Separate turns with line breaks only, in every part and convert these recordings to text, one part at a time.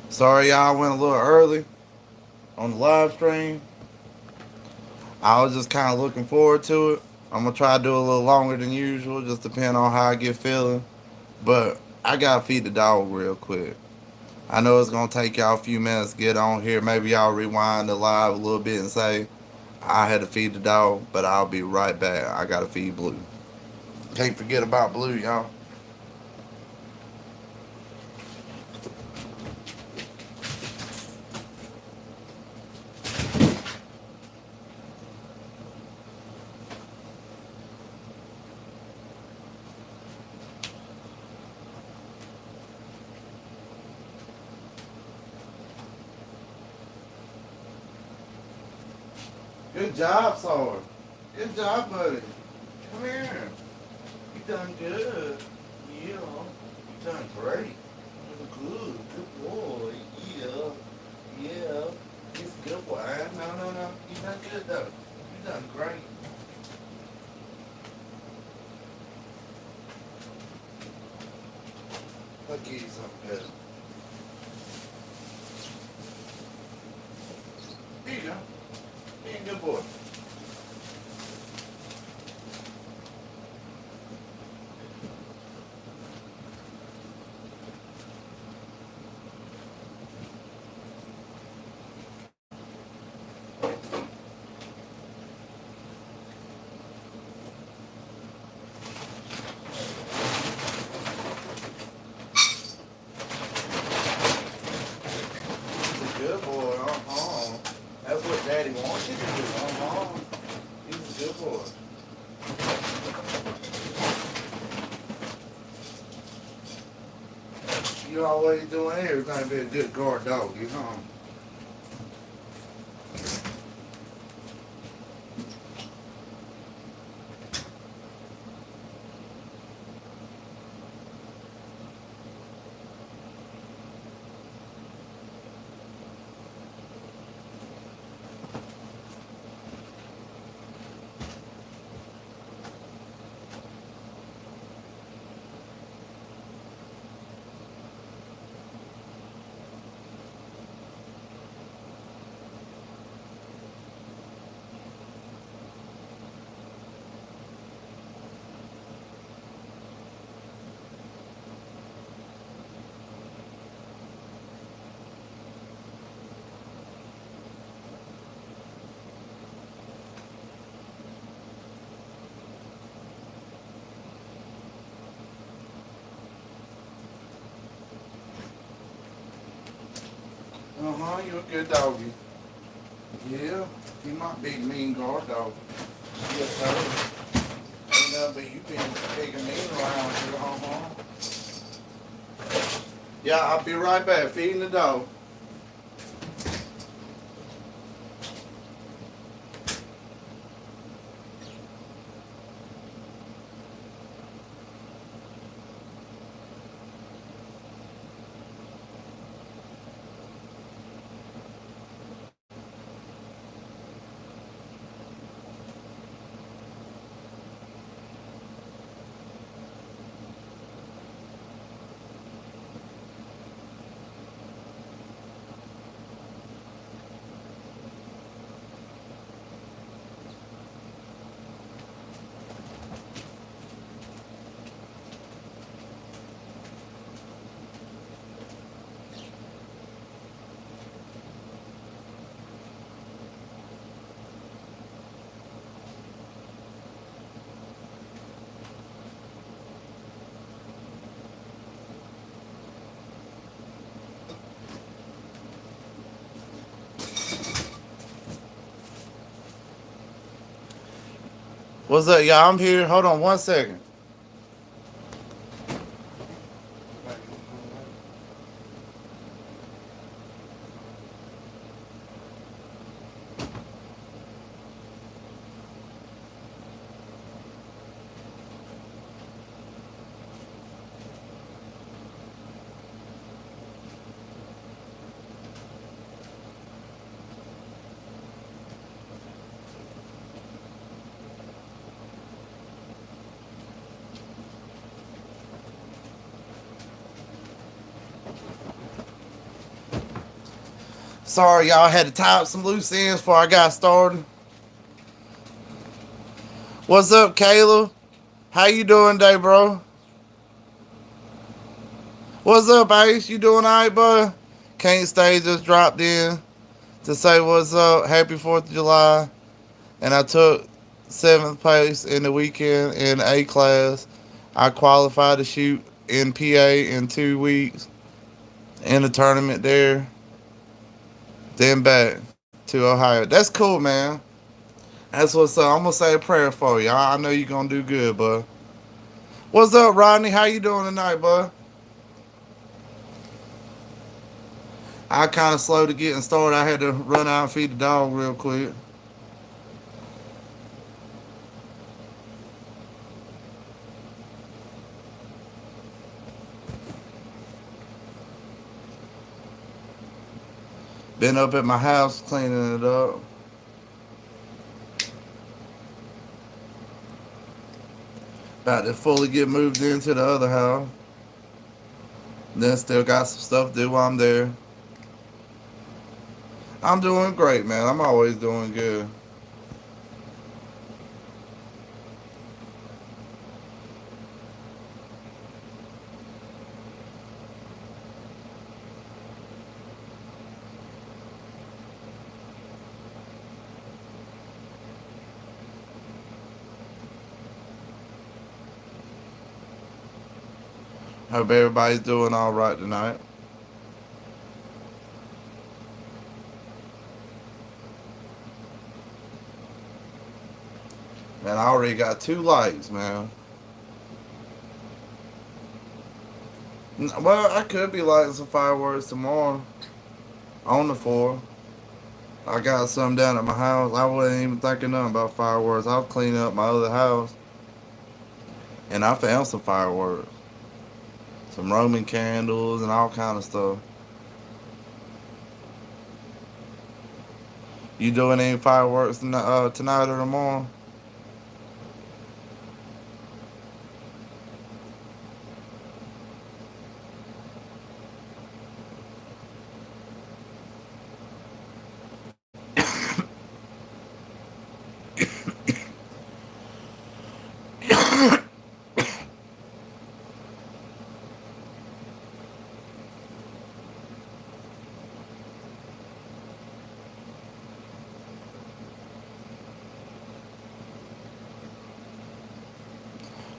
Sorry, y'all went a little early on the live stream. I was just kind of looking forward to it. I'm gonna try to do it a little longer than usual, just depending on how I get feeling. But I gotta feed the dog real quick. I know it's gonna take y'all a few minutes to get on here. Maybe y'all rewind the live a little bit and say I had to feed the dog, but I'll be right back. I gotta feed Blue. Can't forget about Blue, y'all. Good job, Sawyer. Good job, buddy. Come here. You done good. Yeah. You done great. Good. Good boy. Yeah. Yeah. He's a good boy. No, no, no. You done good, though. You done great. I'll give you something good. Here you go. Be a good boy. He's a good boy. That's what Daddy wants you to do. He's a good boy. You always doing everything to be a good guard dog, you know. You're a good doggy. Yeah, he might be mean guard dog. Yes, sir. Ain't nothing but you been taking me around here, Yeah, I'll be right back feeding the dog. What's up, y'all? I'm here. Hold on 1 second. Sorry, y'all, had to tie up some loose ends before I got started. What's up, Kayla? How you doing today, bro? What's up, Ace? You doing alright, bud? Can't stay, just dropped in to say what's up. Happy 4th of July. And I took 7th place in the weekend in A class. I qualified to shoot in PA in 2 weeks in a tournament there, then back to Ohio. That's cool, man. That's what's up. I'm gonna say a prayer for you. I know you're gonna do good, bud. What's up, Rodney? How you doing tonight, bud? I kind of slow to getting started. I had to run out and feed the dog real quick. Been up at my house cleaning it up. About to fully get moved into the other house. Then still got some stuff to do while I'm there. I'm doing great, man. I'm always doing good. Hope everybody's doing all right tonight. Man, I already got 2 likes, man. Well, I could be lighting some fireworks tomorrow on the 4th. I got some down at my house. I wasn't even thinking nothing about fireworks. I was cleaning up my other house and I found some fireworks, some Roman candles and all kind of stuff. You doing any fireworks tonight or tomorrow?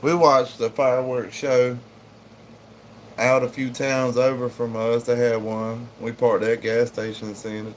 We watched the fireworks show out a few towns over from us. They had one. We parked at that gas station and seen it.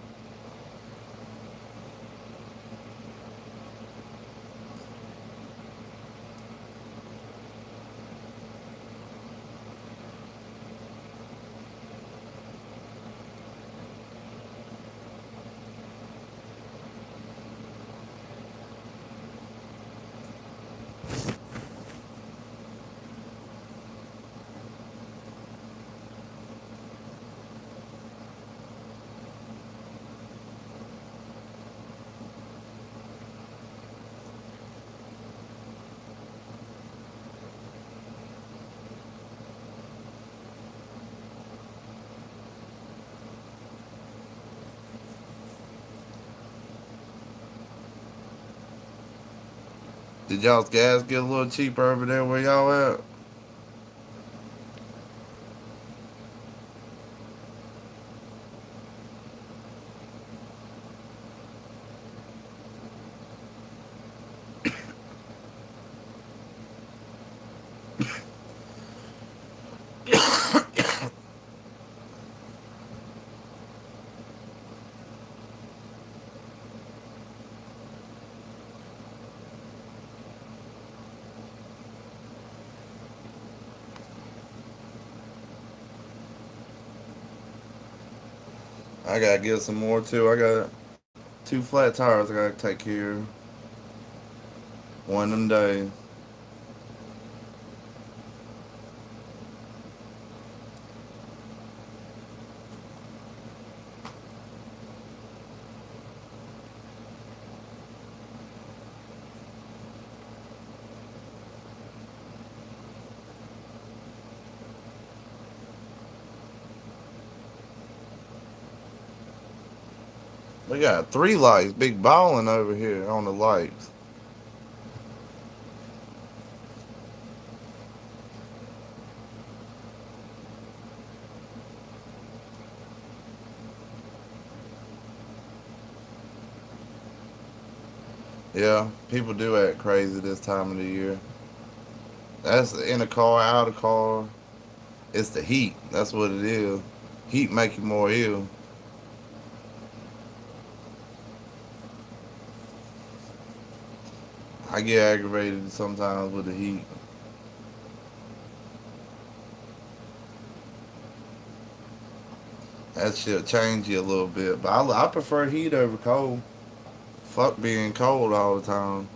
Did y'all's gas get a little cheaper over there where y'all at? I gotta get some more too. I got 2 flat tires I gotta take care of. One of them days. We got three lights. Big balling over here on the lights. Yeah, people do act crazy this time of the year. That's in a car, out of car. It's the heat. That's what it is. Heat make you more ill. I get aggravated sometimes with the heat. That shit change you a little bit. But I prefer heat over cold. Fuck being cold all the time.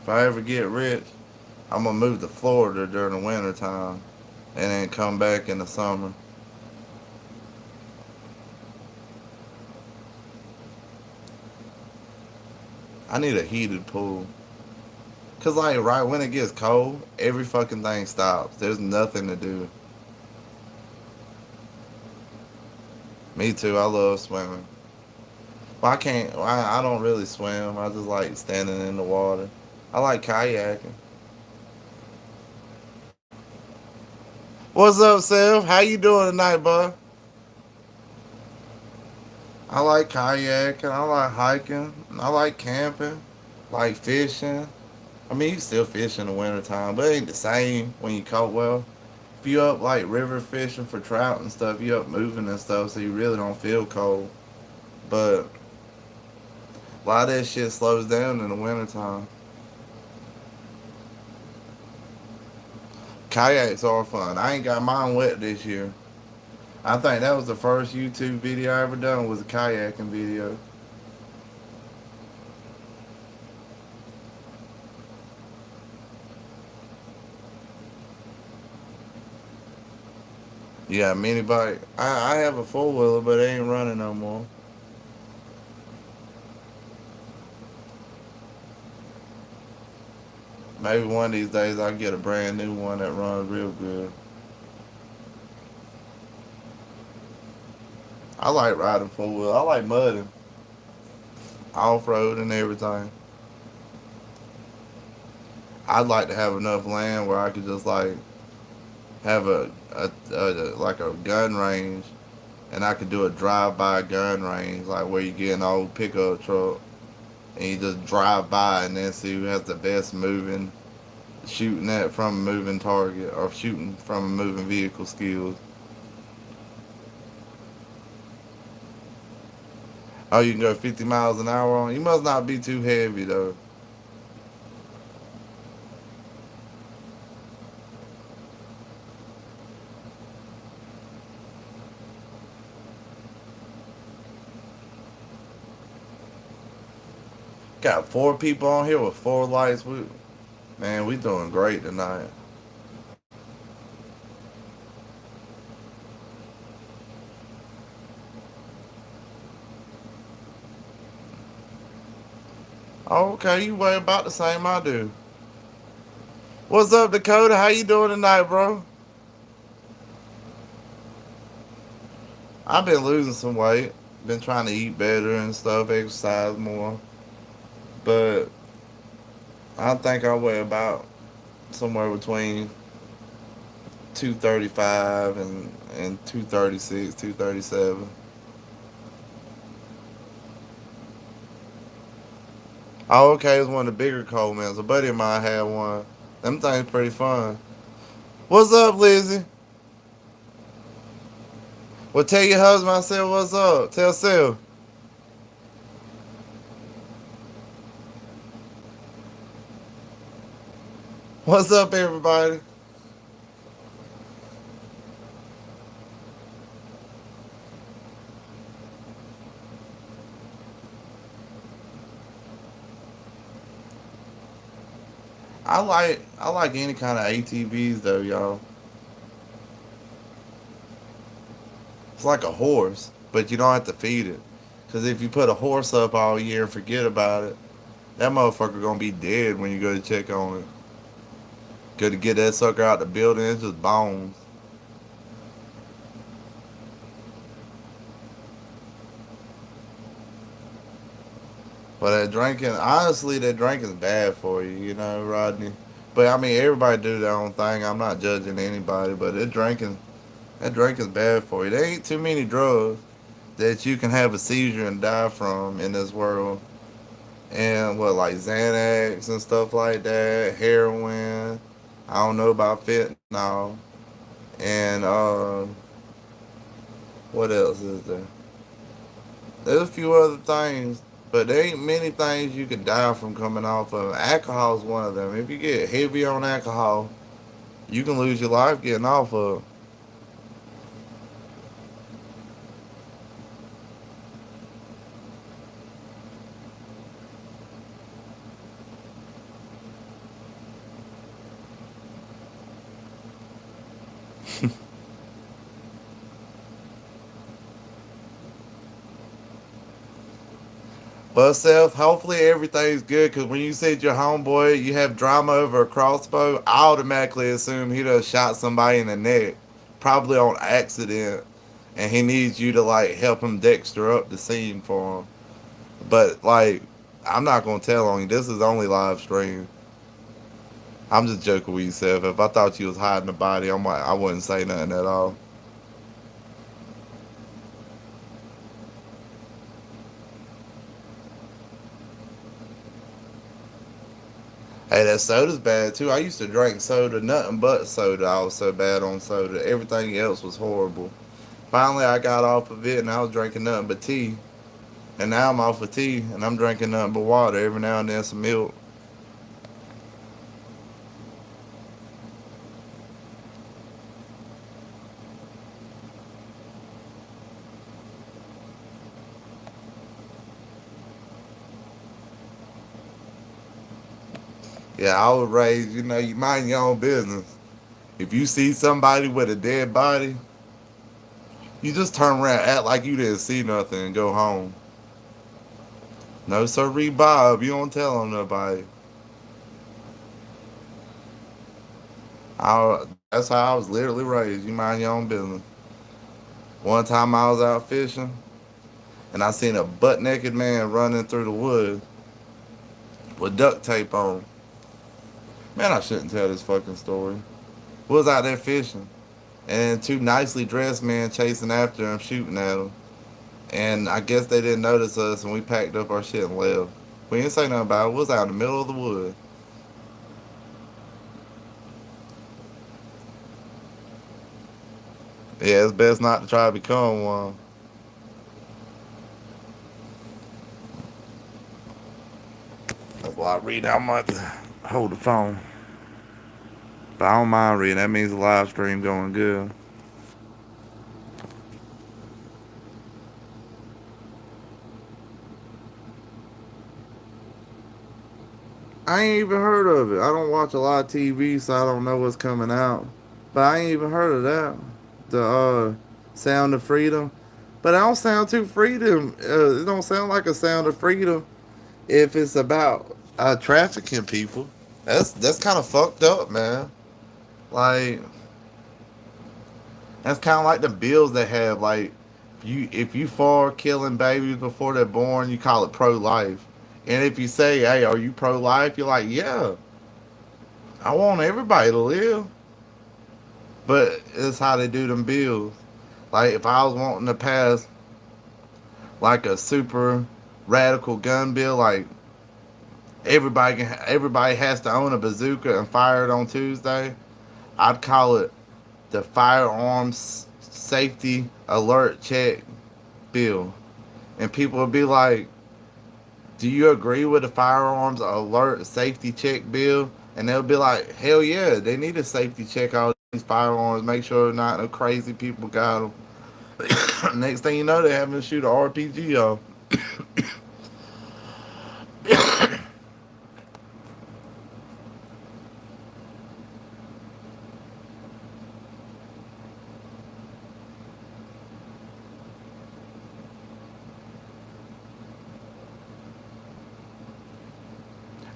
If I ever get rich, I'm gonna move to Florida during the winter time and then come back in the summer. I need a heated pool. Cause like right when it gets cold, every fucking thing stops. There's nothing to do. Me too. I love swimming. Well, I can't. I don't really swim. I just like standing in the water. I like kayaking. What's up, Seth? How you doing tonight, bud? I like kayaking. I like hiking. I like camping. Like fishing. I mean, you still fish in the wintertime, but it ain't the same when you cold. Well, if you up like river fishing for trout and stuff, you up moving and stuff, so you really don't feel cold. But a lot of that shit slows down in the wintertime. Kayaks are fun. I ain't got mine wet this year. I think that was the first YouTube video I ever done was a kayaking video. Yeah, mini bike. I have a four wheeler, but it ain't running no more. Maybe one of these days I'll get a brand new one that runs real good. I like riding four wheel. I like mudding, off road and everything. I'd like to have enough land where I could just like have like a gun range, and I could do a drive by gun range, like where you get an old pickup truck and you just drive by and then see who has the best moving shooting at from a moving target or shooting from a moving vehicle skills. Oh, you can go 50 miles an hour on. You must not be too heavy though. Got four people on here with four lights. Man, we doing great tonight. Oh, okay, you weigh about the same I do. What's up, Dakota? How you doing tonight, bro? I've been losing some weight. Been trying to eat better and stuff, exercise more. But I think I weigh about somewhere between 235 and 236, 237. Oh, okay, it's one of the bigger Colemans. A buddy of mine had one. Them things pretty fun. What's up, Lizzie? Well, tell your husband I said what's up. Tell Sil. What's up, everybody? I like any kind of ATVs though, y'all. It's like a horse, but you don't have to feed it. Cause if you put a horse up all year and forget about it, that motherfucker gonna be dead when you go to check on it. Good to get that sucker out the building. It's just bones. But that drinking, honestly, that drinking's bad for you, Rodney. But I mean, everybody do their own thing. I'm not judging anybody, but that drinking's bad for you. There ain't too many drugs that you can have a seizure and die from in this world. And what, like Xanax and stuff like that, heroin. I don't know about fentanyl. And what else is there? There's a few other things, but there ain't many things you can die from coming off of. Alcohol is one of them. If you get heavy on alcohol, you can lose your life getting off of. Well, Seth, hopefully everything's good because when you said your homeboy, you have drama over a crossbow, I automatically assume he done shot somebody in the neck, probably on accident, and he needs you to like help him Dexter up the scene for him. But like, I'm not gonna tell on you. This is only live stream. I'm just joking with you, Seth. If I thought you was hiding the body, I wouldn't say nothing at all. Hey, that soda's bad too. I used to drink soda, nothing but soda. I was so bad on soda. Everything else was horrible. Finally, I got off of it and I was drinking nothing but tea. And now I'm off of tea and I'm drinking nothing but water. Every now and then some milk. Yeah, I was raised, you mind your own business. If you see somebody with a dead body, you just turn around, act like you didn't see nothing, and go home. No, sir, Bob. You don't tell on nobody. That's how I was literally raised. You mind your own business. One time I was out fishing and I seen a butt naked man running through the woods with duct tape on. Man, I shouldn't tell this fucking story. We was out there fishing and two nicely dressed men chasing after him, shooting at him. And I guess they didn't notice us and we packed up our shit and left. We didn't say nothing about it. We was out in the middle of the woods. Yeah, it's best not to try to become one. That's why I read. I'm going to hold the phone. But I don't mind reading. That means the live stream going good. I ain't even heard of it. I don't watch a lot of TV, so I don't know what's coming out. But I ain't even heard of that. The Sound of Freedom. But I don't sound too freedom. It don't sound like a Sound of Freedom if it's about trafficking people. That's kind of fucked up, man. Like that's kind of like the bills they have. Like if you for killing babies before they're born, you call it pro life. And if you say, "Hey, are you pro life?" You're like, "Yeah, I want everybody to live." But it's how they do them bills. Like if I was wanting to pass like a super radical gun bill, like everybody has to own a bazooka and fire it on Tuesday, I'd call it the firearms safety alert check bill. And people would be like, "Do you agree with the firearms alert safety check bill?" And they'll be like, "Hell yeah, they need a safety check all these firearms, make sure not no crazy people got them." Next thing you know, they're having to shoot an RPG off.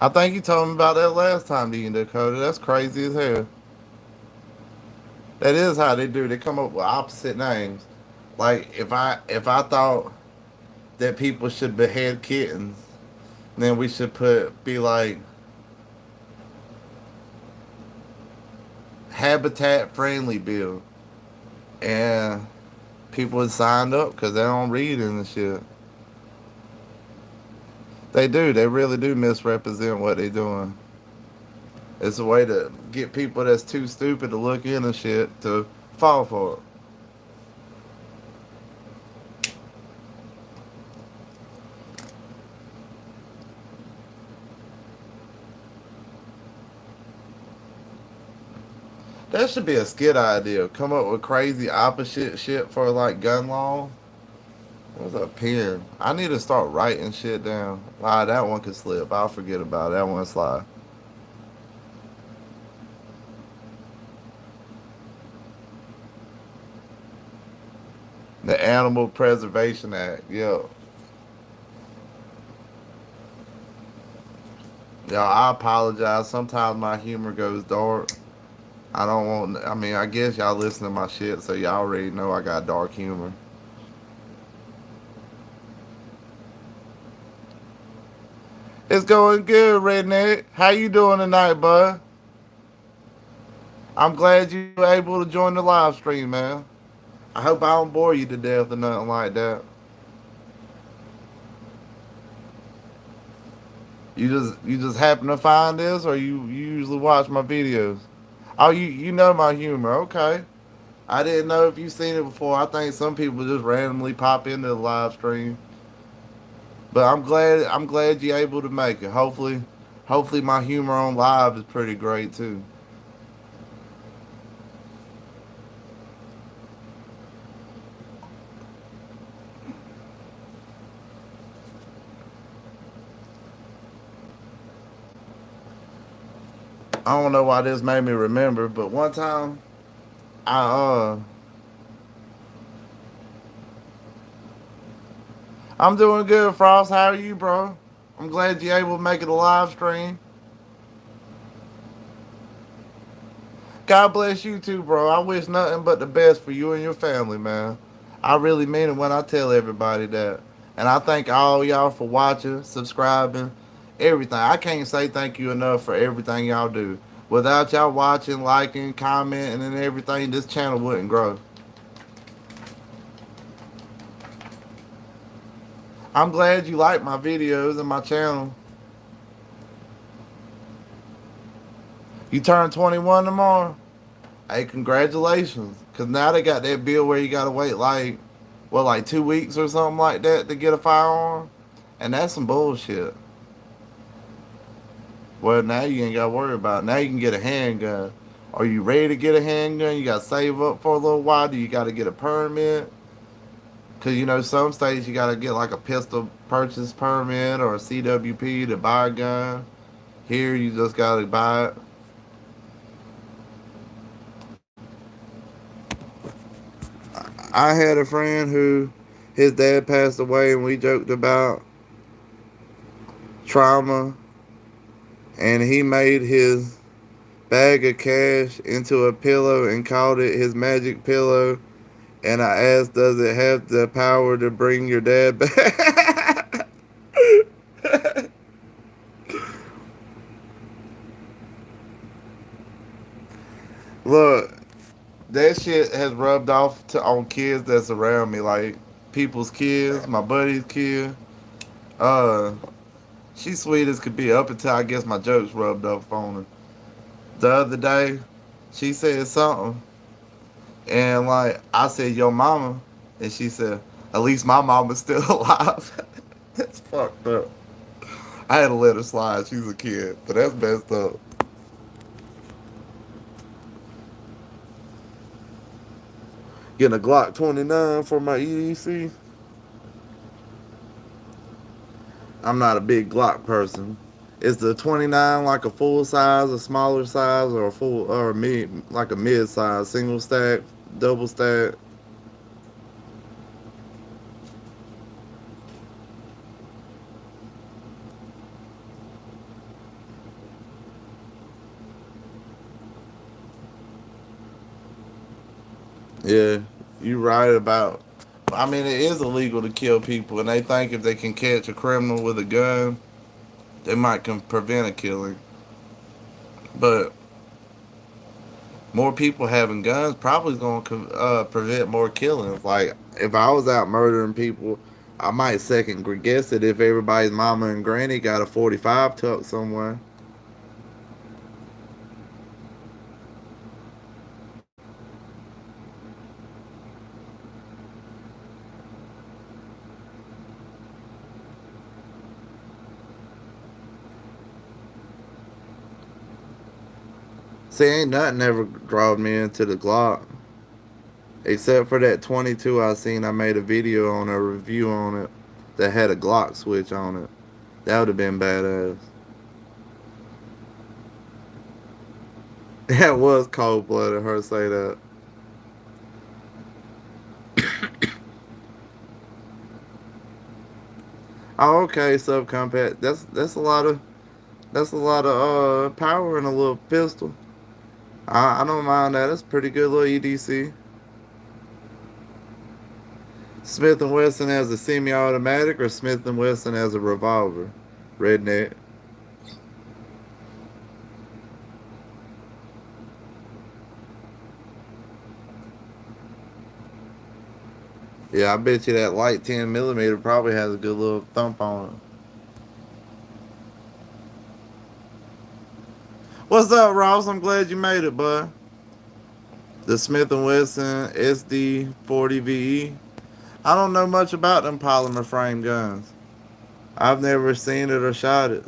I think you told me about that last time, D and Dakota. That's crazy as hell. That is how they do. They come up with opposite names. Like if I thought that people should behead kittens, then we should put be like habitat friendly bill, and people would sign up because they don't read and shit. They do. They really do misrepresent what they doing. It's a way to get people that's too stupid to look into shit to fall for it. That should be a skit idea. Come up with crazy opposite shit for like gun law. What's a pen? I need to start writing shit down. Ah, that one could slip. I'll forget about it. That one slide. The Animal Preservation Act. Yeah. Yeah, I apologize. Sometimes my humor goes dark. I don't want. I mean, I guess y'all listen to my shit, so y'all already know I got dark humor. It's going good, Redneck. How you doing tonight, bud? I'm glad you were able to join the live stream, man. I hope I don't bore you to death or nothing like that. You just happen to find this, or you usually watch my videos? Oh, you know my humor. Okay. I didn't know if you've seen it before. I think some people just randomly pop into the live stream. But I'm glad you're able to make it. Hopefully my humor on live is pretty great too. I don't know why this made me remember, but one time I I'm doing good, Frost. How are you, bro? I'm glad you're able to make it a live stream. God bless you too, bro. I wish nothing but the best for you and your family, man. I really mean it when I tell everybody that. And I thank all y'all for watching, subscribing, everything. I can't say thank you enough for everything y'all do. Without y'all watching, liking, commenting, and everything, this channel wouldn't grow. I'm glad you like my videos and my channel. You turn 21 tomorrow? Hey, congratulations. Because now they got that bill where you got to wait like, what, like 2 weeks or something like that to get a firearm? And that's some bullshit. Well, now you ain't got to worry about it. Now you can get a handgun. Are you ready to get a handgun? You got to save up for a little while. Do you got to get a permit? Because, some states you got to get like a pistol purchase permit or a CWP to buy a gun. Here, you just got to buy it. I had a friend who his dad passed away, and we joked about trauma, and he made his bag of cash into a pillow and called it his magic pillow. And I asked, does it have the power to bring your dad back? Look, that shit has rubbed off on kids that's around me, like people's kids, my buddy's kid. Uh, she's sweet as could be up until I guess my jokes rubbed off on her. The other day, she said something, and like I said, "Your mama," and she said, "At least my mama's still alive." That's fucked up. I had to let her slide. She's a kid, but that's messed up. Getting a Glock 29 for my EDC. I'm not a big Glock person. Is the 29 like a full size, a smaller size, or a full or a mid like a mid size, single stack, double stack? Yeah, you right about. I mean, it is illegal to kill people, and they think if they can catch a criminal with a gun, they might can prevent a killing. But more people having guns probably is going to prevent more killings. Like if I was out murdering people, I might second guess it if everybody's mama and granny got a 45 tucked somewhere. See, ain't nothing ever drawed me into the Glock. Except for that 22 I seen, I made a video on a review on it that had a Glock switch on it. That would have been badass. That was cold blooded, her say that. Oh, okay, subcompact. That's a lot of power in a little pistol. I don't mind that. That's pretty good little EDC. Smith and Wesson as a semi-automatic or Smith and Wesson as a revolver. Redneck. Yeah, I bet you that light 10 millimeter probably has a good little thump on it. What's up, Ross? I'm glad you made it, bud. The Smith and Wesson SD 40 VE. I don't know much about them polymer frame guns. I've never seen it or shot it.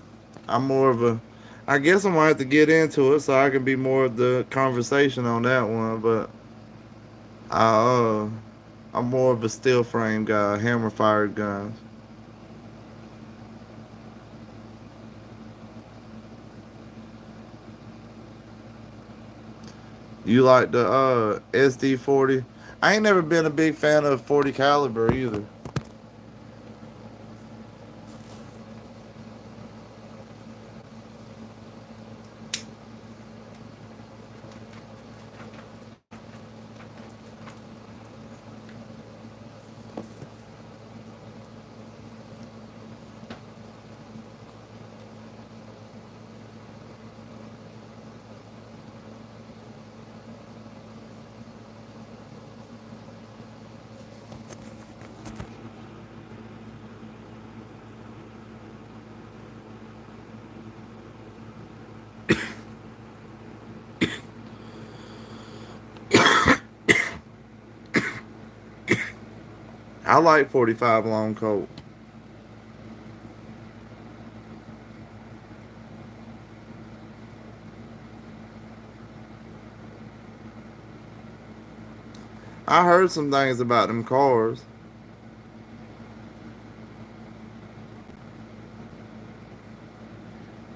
I'm more of a. I guess I'm gonna have to get into it so I can be more of the conversation on that one. But I, I'm more of a steel frame guy, hammer fired guns. You like the SD 40? I ain't never been a big fan of 40 caliber either. I like 45 long colt. I heard some things about them cars.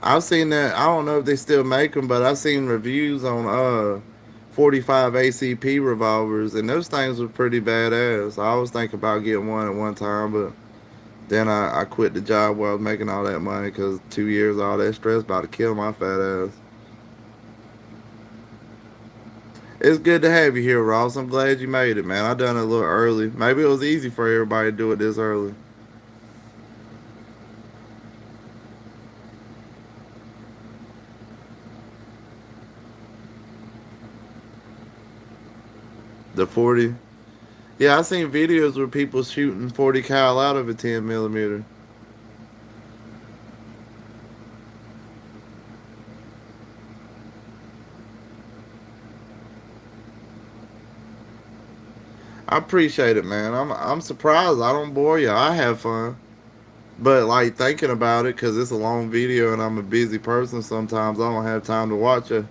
I've seen that. I don't know if they still make them, but I've seen reviews on 45 ACP revolvers, and those things were pretty badass. I was thinking about getting one at one time, but then I quit the job where I was making all that money because 2 years all that stress about to kill my fat ass. It's good to have you here, Ross. I'm glad you made it, man. I done it a little early. Maybe it was easy for everybody to do it this early. The 40. Yeah, I seen videos where people shooting 40 cal out of a 10 millimeter. I appreciate it, man. I'm surprised I don't bore you. I have fun. But like thinking about it, cause it's a long video and I'm a busy person. Sometimes I don't have time to watch a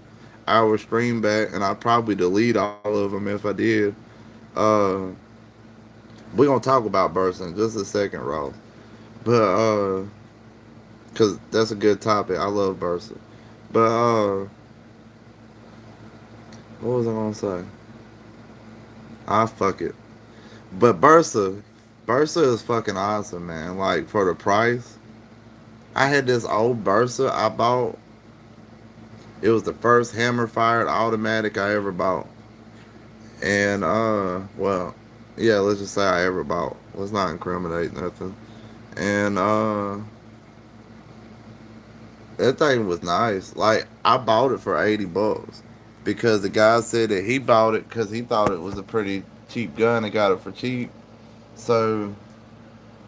hour stream back, and I'd probably delete all of them if I did. Uh, we're gonna talk about Burst in just a second, Ross. But cause that's a good topic. I love Burst. But what was I gonna say? Ah, fuck it. But Bursa is fucking awesome, man. Like for the price, I had this old Bursa I bought. It was the first hammer fired automatic I ever bought. And well, yeah, let's just say I ever bought. Let's not incriminate nothing. And that thing was nice. Like I bought it for $80 because the guy said that he bought it because he thought it was a pretty cheap gun and got it for cheap. So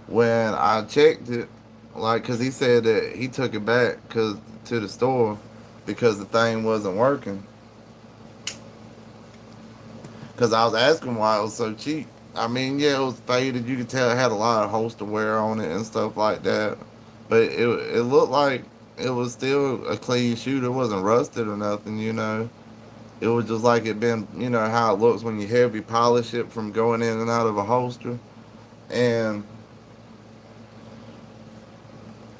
when I checked it, like, cause he said that he took it back cause to the store because the thing wasn't working. Cause I was asking why it was so cheap. I mean, yeah, it was faded. You could tell it had a lot of holster wear on it and stuff like that. But it looked like it was still a clean shoot. It wasn't rusted or nothing, you know. It was just like it been, you know, how it looks when you heavy polish it from going in and out of a holster. And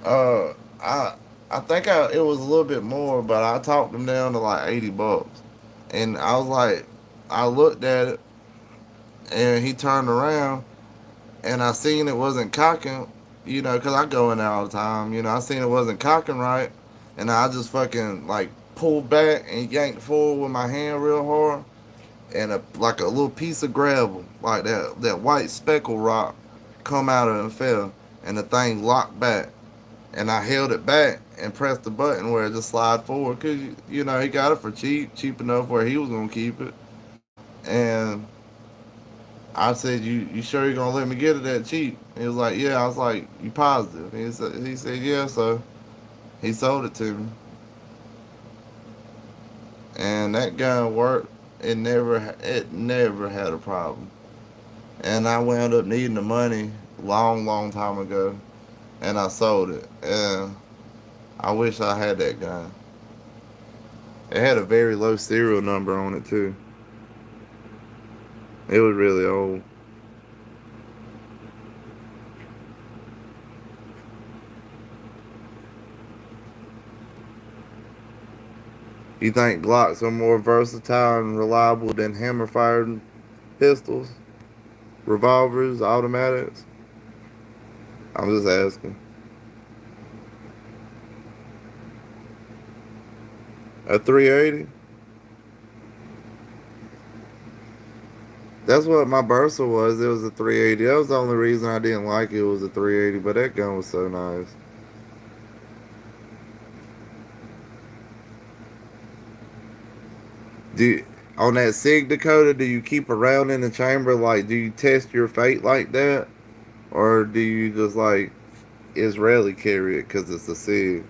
uh, I I think it was a little bit more, but I talked them down to like $80. And I was like, I looked at it, and he turned around, and I seen it wasn't cocking, you know, because I go in there all the time, you know. I seen it wasn't cocking right, and I just fucking like pulled back and yanked forward with my hand real hard, and like a little piece of gravel, like that white speckle rock, come out of it and fell, and the thing locked back, and I held it back and pressed the button where it just slide forward, cause you know he got it for cheap, cheap enough where he was gonna keep it, and I said, you sure you're gonna let me get it that cheap? He was like, yeah. I was like, you positive? He said, yeah. So he sold it to me, and that gun worked. It never had a problem. And I wound up needing the money long time ago, and I sold it. And I wish I had that gun. It had a very low serial number on it too. It was really old. You think Glocks are more versatile and reliable than hammer fired pistols, revolvers, automatics? I'm just asking. A 380? That's what my Bursa was. It was a 380. That was the only reason I didn't like it was a 380, but that gun was so nice. Do you, on that Sig Dakota, do you keep a round in the chamber? Like, do you test your fate like that? Or do you just, like, Israeli carry it because it's a Sig?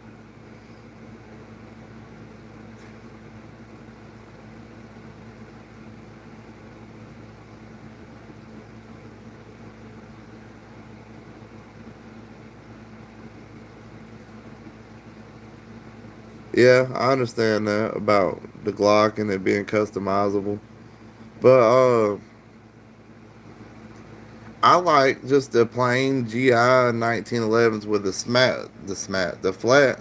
Yeah, I understand that about the Glock and it being customizable. But I like just the plain GI 1911s with the flat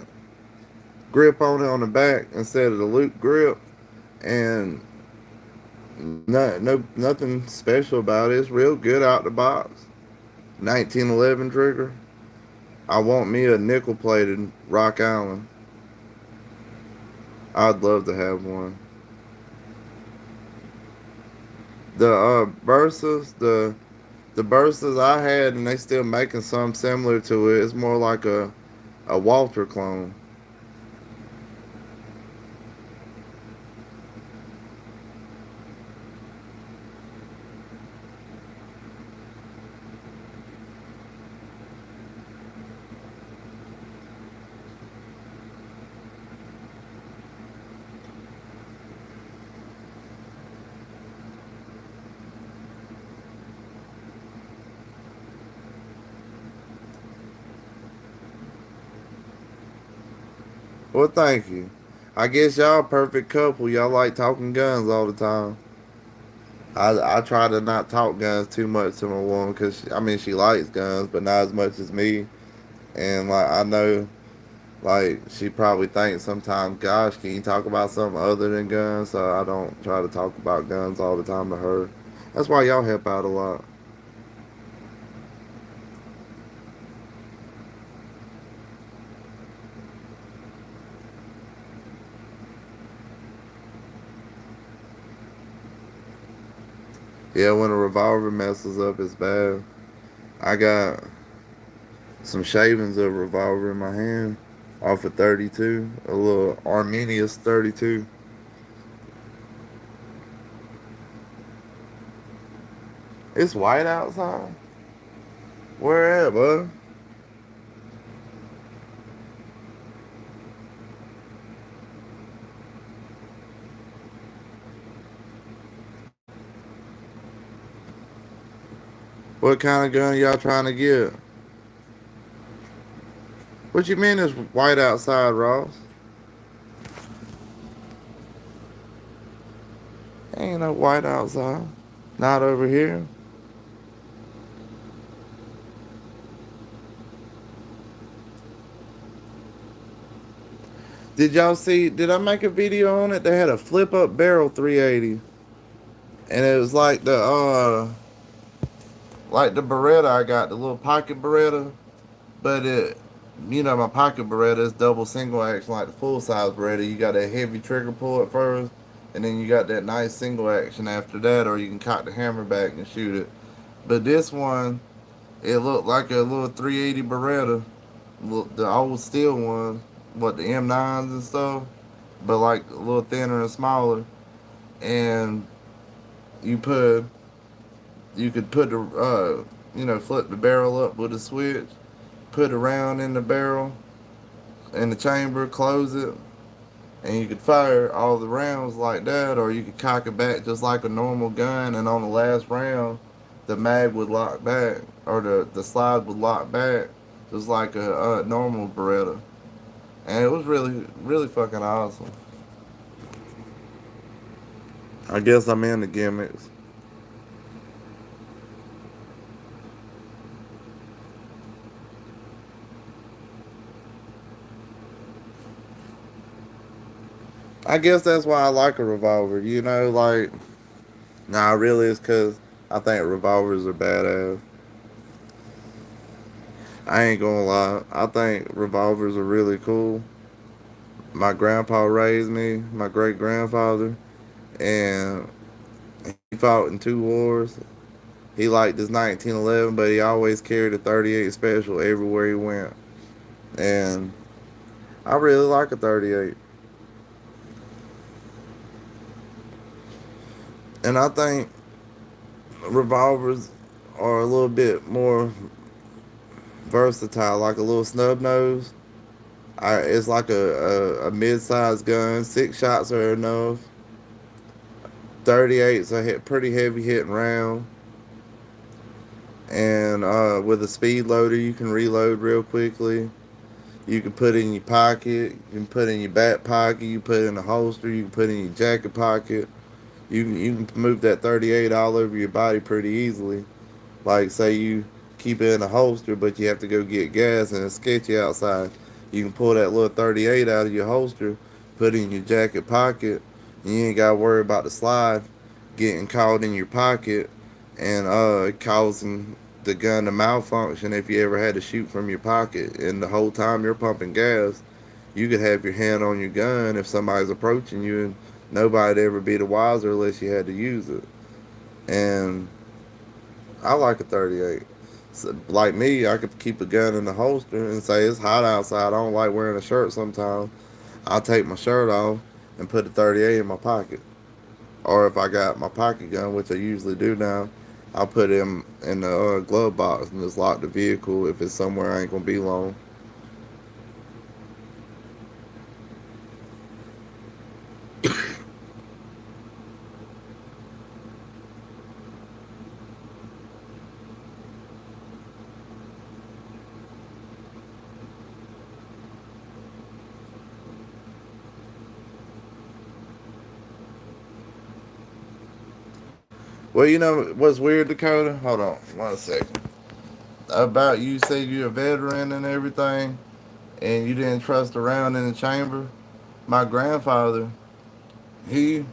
grip on it on the back instead of the loop grip, and nothing special about it. It's real good out the box. 1911 trigger. I want me a nickel plated Rock Island. I'd love to have one. The the Bursas I had, and they still making some similar to it. It's more like a Walter clone. Well, thank you. I guess y'all a perfect couple. Y'all like talking guns all the time. I try to not talk guns too much to my woman because I mean she likes guns, but not as much as me. And like I know, like she probably thinks sometimes, gosh, can you talk about something other than guns? So I don't try to talk about guns all the time to her. That's why y'all help out a lot. Yeah, when a revolver messes up, it's bad. I got some shavings of a revolver in my hand off of 32, a little Arminius 32. It's white outside. Where at, bud? What kind of gun y'all trying to get? What you mean it's white outside, Ross? Ain't no white outside. Not over here. Did y'all see? Did I make a video on it? They had a flip up barrel 380, and it was like the Beretta I got, the little pocket Beretta, but my pocket Beretta is double single action like the full size Beretta. You got that heavy trigger pull at first, and then you got that nice single action after that, or you can cock the hammer back and shoot it. But this one, it looked like a little 380 Beretta, the old steel ones, what the M9s and stuff, but like a little thinner and smaller. And you put you could put the flip the barrel up with a switch, put a round in the barrel in the chamber, close it, and you could fire all the rounds like that, or you could cock it back just like a normal gun, and on the last round, the mag would lock back, or the slide would lock back, just like a normal Beretta. And it was really, really fucking awesome. I guess I'm in the gimmicks. I guess that's why I like a revolver. Nah, really, it's because I think revolvers are badass. I ain't gonna lie. I think revolvers are really cool. My grandpa raised me, my great grandfather, and he fought in two wars. He liked his 1911, but he always carried a 38 special everywhere he went. And I really like a 38. And I think revolvers are a little bit more versatile, like a little snub nose. It's like a mid-sized gun. 6 shots are enough. 38's a pretty heavy hitting round. And with a speed loader, you can reload real quickly. You can put it in your pocket. You can put it in your back pocket. You can put it in the holster. You can put it in your jacket pocket. You can move that 38 all over your body pretty easily. Like, say you keep it in a holster, but you have to go get gas and it's sketchy outside. You can pull that little 38 out of your holster, put it in your jacket pocket, and you ain't got to worry about the slide getting caught in your pocket and causing the gun to malfunction if you ever had to shoot from your pocket. And the whole time you're pumping gas, you could have your hand on your gun if somebody's approaching you, and nobody'd ever be the wiser unless you had to use it. And I like a 38. So, like me, I could keep a gun in the holster and say it's hot outside. I don't like wearing a shirt sometimes. I'll take my shirt off and put a 38 in my pocket. Or if I got my pocket gun, which I usually do now, I'll put it in the glove box and just lock the vehicle if it's somewhere I ain't gonna be long. Well, you know what's weird, Dakota? Hold on, 1 second. About you say you're a veteran and everything, and you didn't trust around in the chamber. My grandfather, he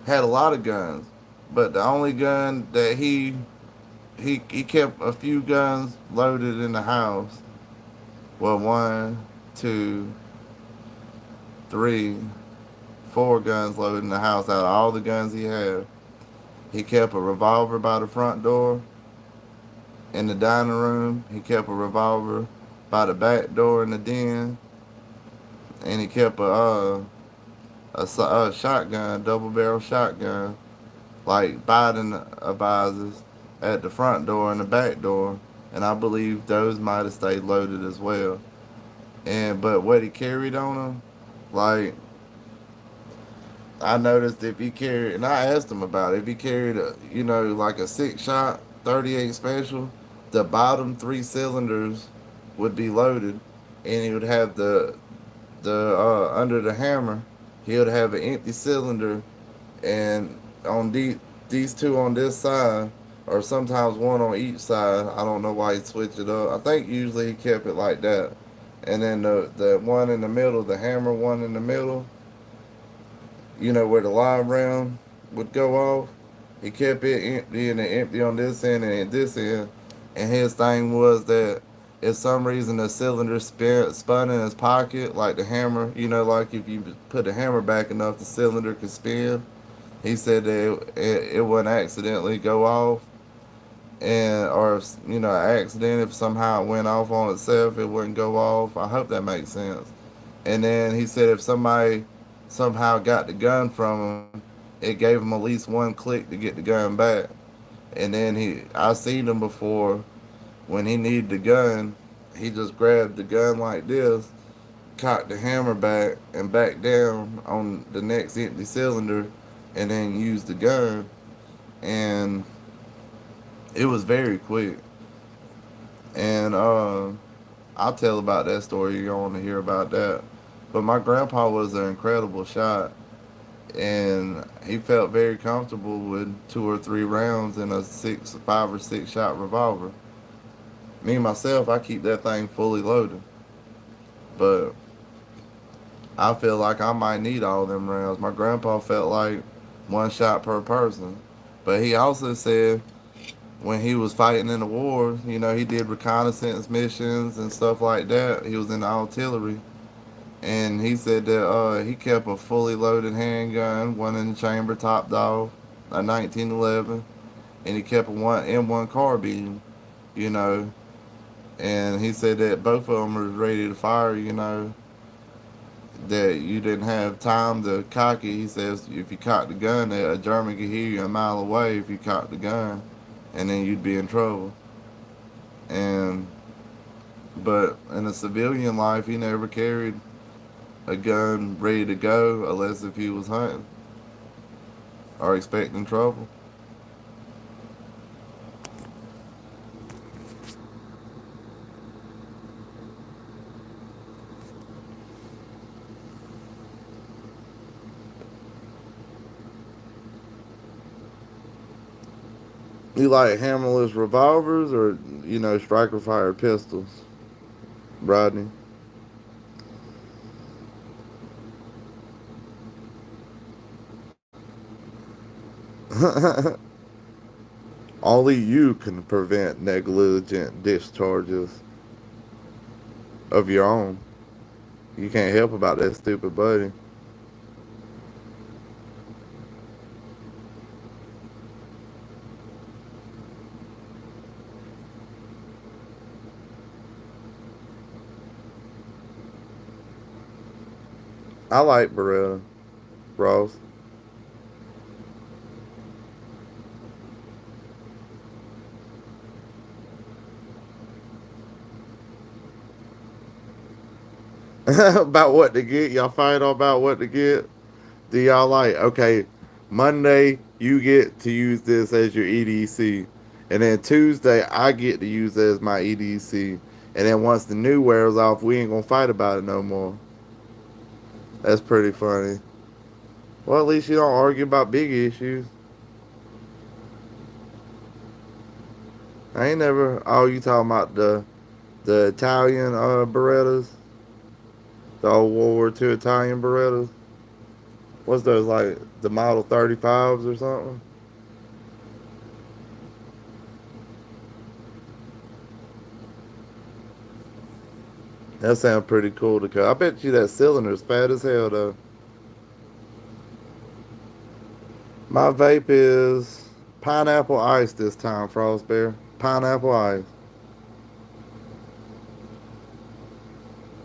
had a lot of guns, but the only gun that he kept a few guns loaded in the house. Well, one, two, three, 4 guns loaded in the house out of all the guns he had. He kept a revolver by the front door in the dining room. He kept a revolver by the back door in the den, and he kept a shotgun, double barrel shotgun, like Biden advises, at the front door and the back door. And I believe those might have stayed loaded as well. And but what he carried on him, like I noticed if he carried, and I asked him about it, if he carried like a 6 shot 38 special, the bottom 3 cylinders would be loaded, and he would have the under the hammer, he would have an empty cylinder, and on these two on this side, or sometimes one on each side. I don't know why he switched it up. I think usually he kept it like that, and then the one in the middle, the hammer one in the middle, where the live round would go off. He kept it empty and empty on this end and this end. And his thing was that if some reason the cylinder spun in his pocket, like the hammer, like if you put the hammer back enough, the cylinder could spin. He said that it wouldn't accidentally go off, and or accident if somehow it went off on itself, it wouldn't go off. I hope that makes sense. And then he said if somebody somehow got the gun from him, it gave him at least one click to get the gun back. And then I seen him before when he needed the gun, he just grabbed the gun like this, cocked the hammer back and back down on the next empty cylinder, and then used the gun. And it was very quick. And I'll tell about that story. You're going to hear about that. But my grandpa was an incredible shot, and he felt very comfortable with 2 or 3 rounds in a 5 or 6 shot revolver. Me myself, I keep that thing fully loaded, but I feel like I might need all them rounds. My grandpa felt like 1 shot per person, but he also said when he was fighting in the war, he did reconnaissance missions and stuff like that. He was in the artillery, and he said that he kept a fully loaded handgun, one in the chamber, topped off, a 1911, and he kept a one M1 carbine, you know, and he said that both of them was ready to fire, that you didn't have time to cock it. He says if you cock the gun, that a German could hear you a mile away if you cocked the gun, and then you'd be in trouble. And but in a civilian life, he never carried a gun ready to go unless if he was hunting or expecting trouble. You like hammerless revolvers or striker fire pistols, Rodney? Only you can prevent negligent discharges of your own. You can't help about that stupid buddy. I like Beretta, Ross. About what to get. Y'all fight all about what to get. Do y'all like, okay, Monday you get to use this as your EDC. And then Tuesday I get to use it as my EDC. And then once the new wears off, we ain't gonna fight about it no more. That's pretty funny. Well, at least you don't argue about big issues. I ain't never. Oh, you talking about the Italian Berettas, the old World War II Italian Berettas? What's those like? The Model 35s or something? That sounds pretty cool to cut. I bet you that cylinder's fat as hell though. My vape is pineapple ice this time, Frost Bear. Pineapple ice.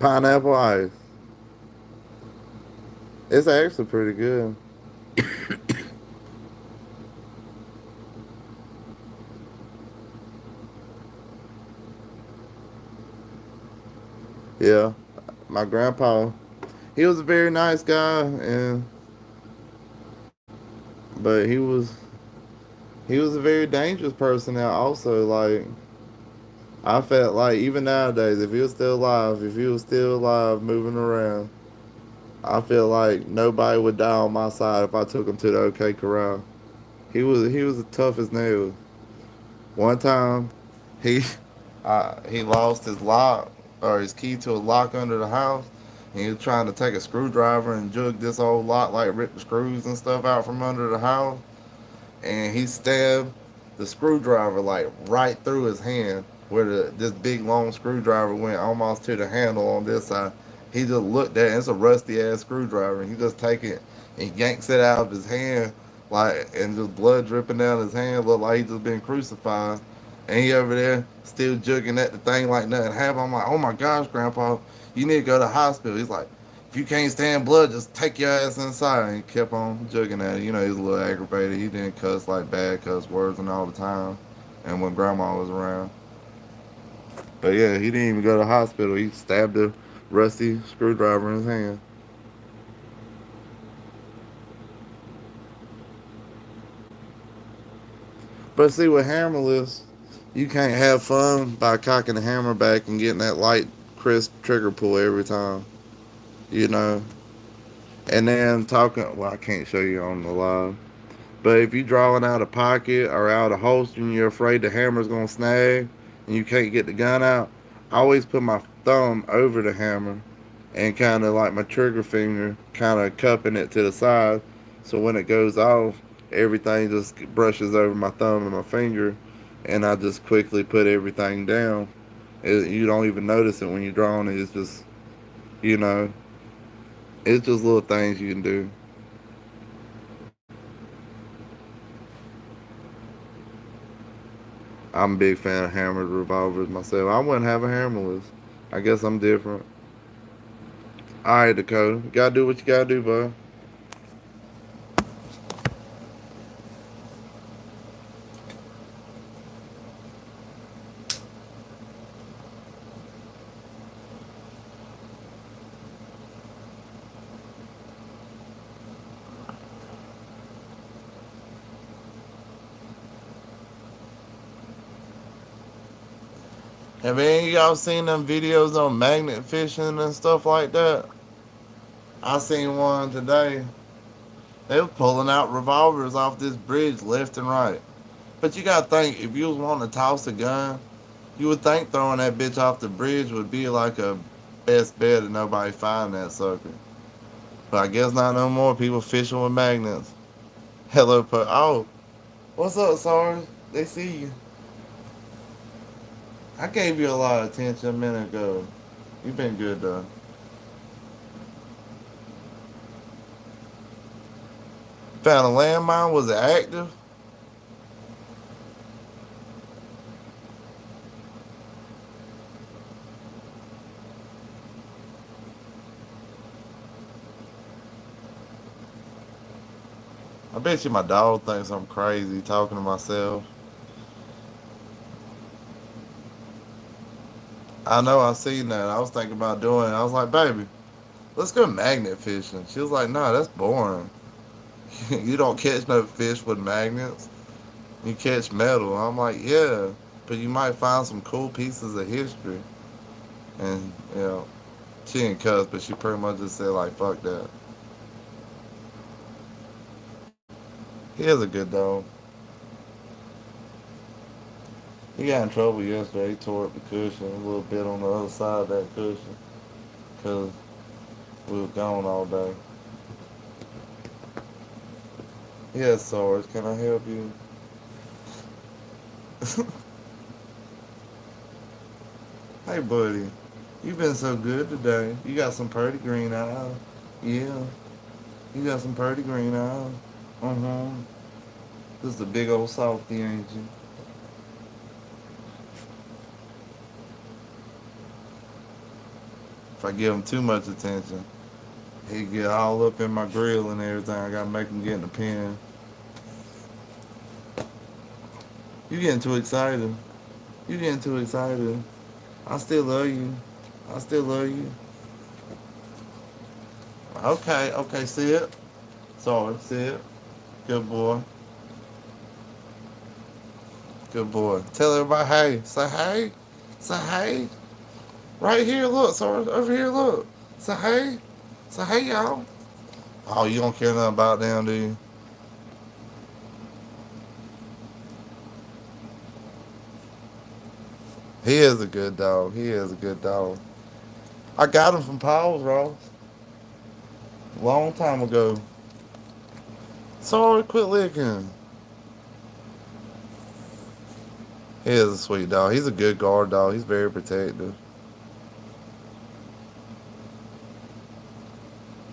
Pineapple ice. It's actually pretty good. Yeah, my grandpa, he was a very nice guy, and but he was a very dangerous person. Now, also, like I felt like even nowadays, if he was still alive, moving around, I feel like nobody would die on my side if I took him to the OK Corral. He was the toughest nails. One time, he he lost his lock or his key to a lock under the house. And he was trying to take a screwdriver and jug this old lock, like rip the screws and stuff out from under the house. And he stabbed the screwdriver like right through his hand, where this big long screwdriver went almost to the handle on this side. He just looked at it. It's a rusty ass screwdriver, and he just take it and yanks it out of his hand, like, and just blood dripping down his hand, look like he just been crucified. And he over there still jugging at the thing like nothing happened. I'm like, oh my gosh, Grandpa, you need to go to the hospital. He's like, if you can't stand blood, just take your ass inside. And he kept on jugging at it. You know, he was a little aggravated. He didn't cuss like bad cuss words and all the time. And when grandma was around. But yeah, he didn't even go to the hospital. He stabbed a rusty screwdriver in his hand. But see, with hammerless, you can't have fun by cocking the hammer back and getting that light, crisp trigger pull every time. You know? And then talking, well, I can't show you on the live. But if you drawing out a pocket or out a holster and you're afraid the hammer's gonna snag and you can't get the gun out, I always put my thumb over the hammer and kind of like my trigger finger kind of cupping it to the side, so when it goes off, everything just brushes over my thumb and my finger, and I just quickly put everything down. You don't even notice it when you're drawing it. It's just, you know, it's just little things you can do. I'm a big fan of hammered revolvers myself. I wouldn't have a hammerless. I guess I'm different. All right, Dakota. You gotta do what you gotta do, bud. Have any of y'all seen them videos on magnet fishing and stuff like that? I seen one today. They were pulling out revolvers off this bridge left and right. But you gotta think, if you was wanting to toss a gun, you would think throwing that bitch off the bridge would be like a best bet and nobody find that sucker. But I guess not no more. People fishing with magnets. Hello, oh, what's up, Sarge? They see you. I gave you a lot of attention a minute ago. You've been good though. Found a landmine. Was it active? I bet you my dog thinks I'm crazy talking to myself. I know I seen that. I was thinking about doing it. I was like, baby, let's go magnet fishing. She was like, no, that's boring. You don't catch no fish with magnets. You catch metal. I'm like, yeah, but you might find some cool pieces of history. And, you know, she didn't cuss, but she pretty much just said, like, fuck that. He is a good dog. He got in trouble yesterday. He tore up the cushion a little bit on the other side of that cushion because we were gone all day. Yes, Sarge, can I help you? Hey, buddy. You've been so good today. You got some pretty green eyes. Yeah, you got some pretty green eyes. Mm-hmm. Just a big old softy, ain't you? If I give him too much attention, he get all up in my grill and everything. I gotta make him get in the pen. You getting too excited. You getting too excited. I still love you. I still love you. Okay, okay, see it. Sorry, see it. Good boy. Good boy. Tell everybody, hey. Say hey. Say hey. Right here, look. Sorry, over here, look. Say hey. Say hey, y'all. Oh, you don't care nothing about them, do you? He is a good dog. He is a good dog. I got him from Paul's, Ross. Long time ago. Sorry, quit licking. He is a sweet dog. He's a good guard dog. He's very protective.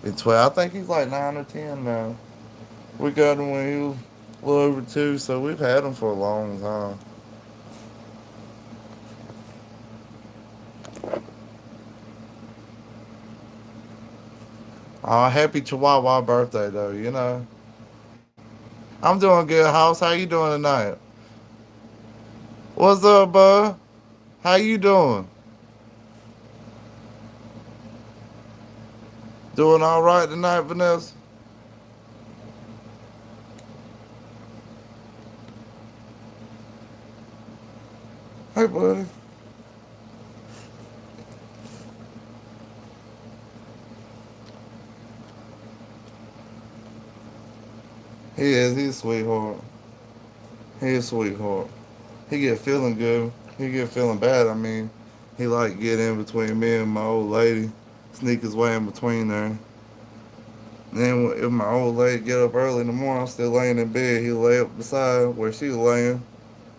In 12, I think he's like 9 or 10 now. We got him when he was a little over 2, so we've had him for a long time. Oh, happy Chihuahua birthday, though, you know. I'm doing good, House. How you doing tonight? What's up, bud? How you doing? Doing all right tonight, Vanessa? Hey, buddy. He is. He's a sweetheart. He's a sweetheart. He get feeling good. He get feeling bad. I mean, he like get in between me and my old lady, sneak his way in between there. Then if my old lady get up early in the morning, I'm still laying in bed. He'll lay up beside where she was laying,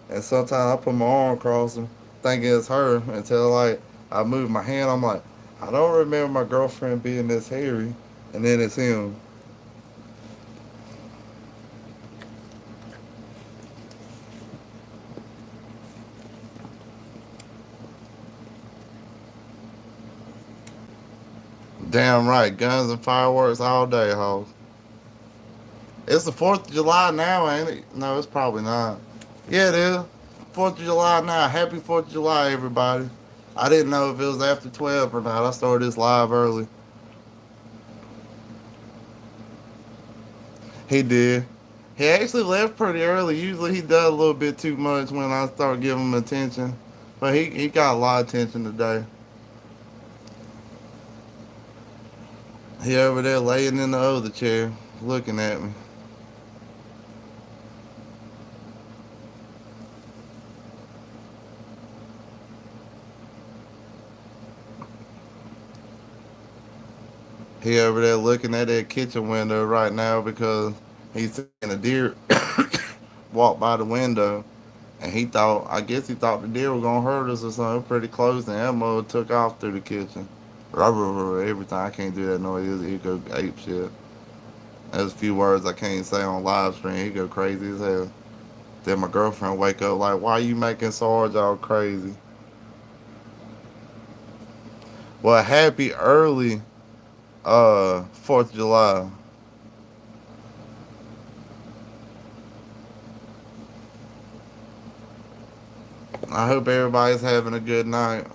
and sometimes I put my arm across him, thinking it's her, until like I move my hand. I'm like, I don't remember my girlfriend being this hairy, and then it's him. Damn right, guns and fireworks all day, hoes. It's the 4th of July now, ain't it? No, it's probably not. Yeah, it is. 4th of July now. Happy 4th of July, everybody. I didn't know if it was after 12 or not. I started this live early. He did. He actually left pretty early. Usually he does a little bit too much when I start giving him attention. But he got a lot of attention today. He over there laying in the other chair, looking at me. He over there looking at that kitchen window right now because he's seeing a deer walk by the window. And he thought, I guess he thought the deer was gonna hurt us or something. Pretty close, and that mother took off through the kitchen. Every time I can't do that noise, he go ape shit. There's a few words I can't say on live stream. He go crazy as hell. Then my girlfriend wake up like, why you making Sarge all crazy? Well, happy early 4th of July. I hope everybody's having a good night.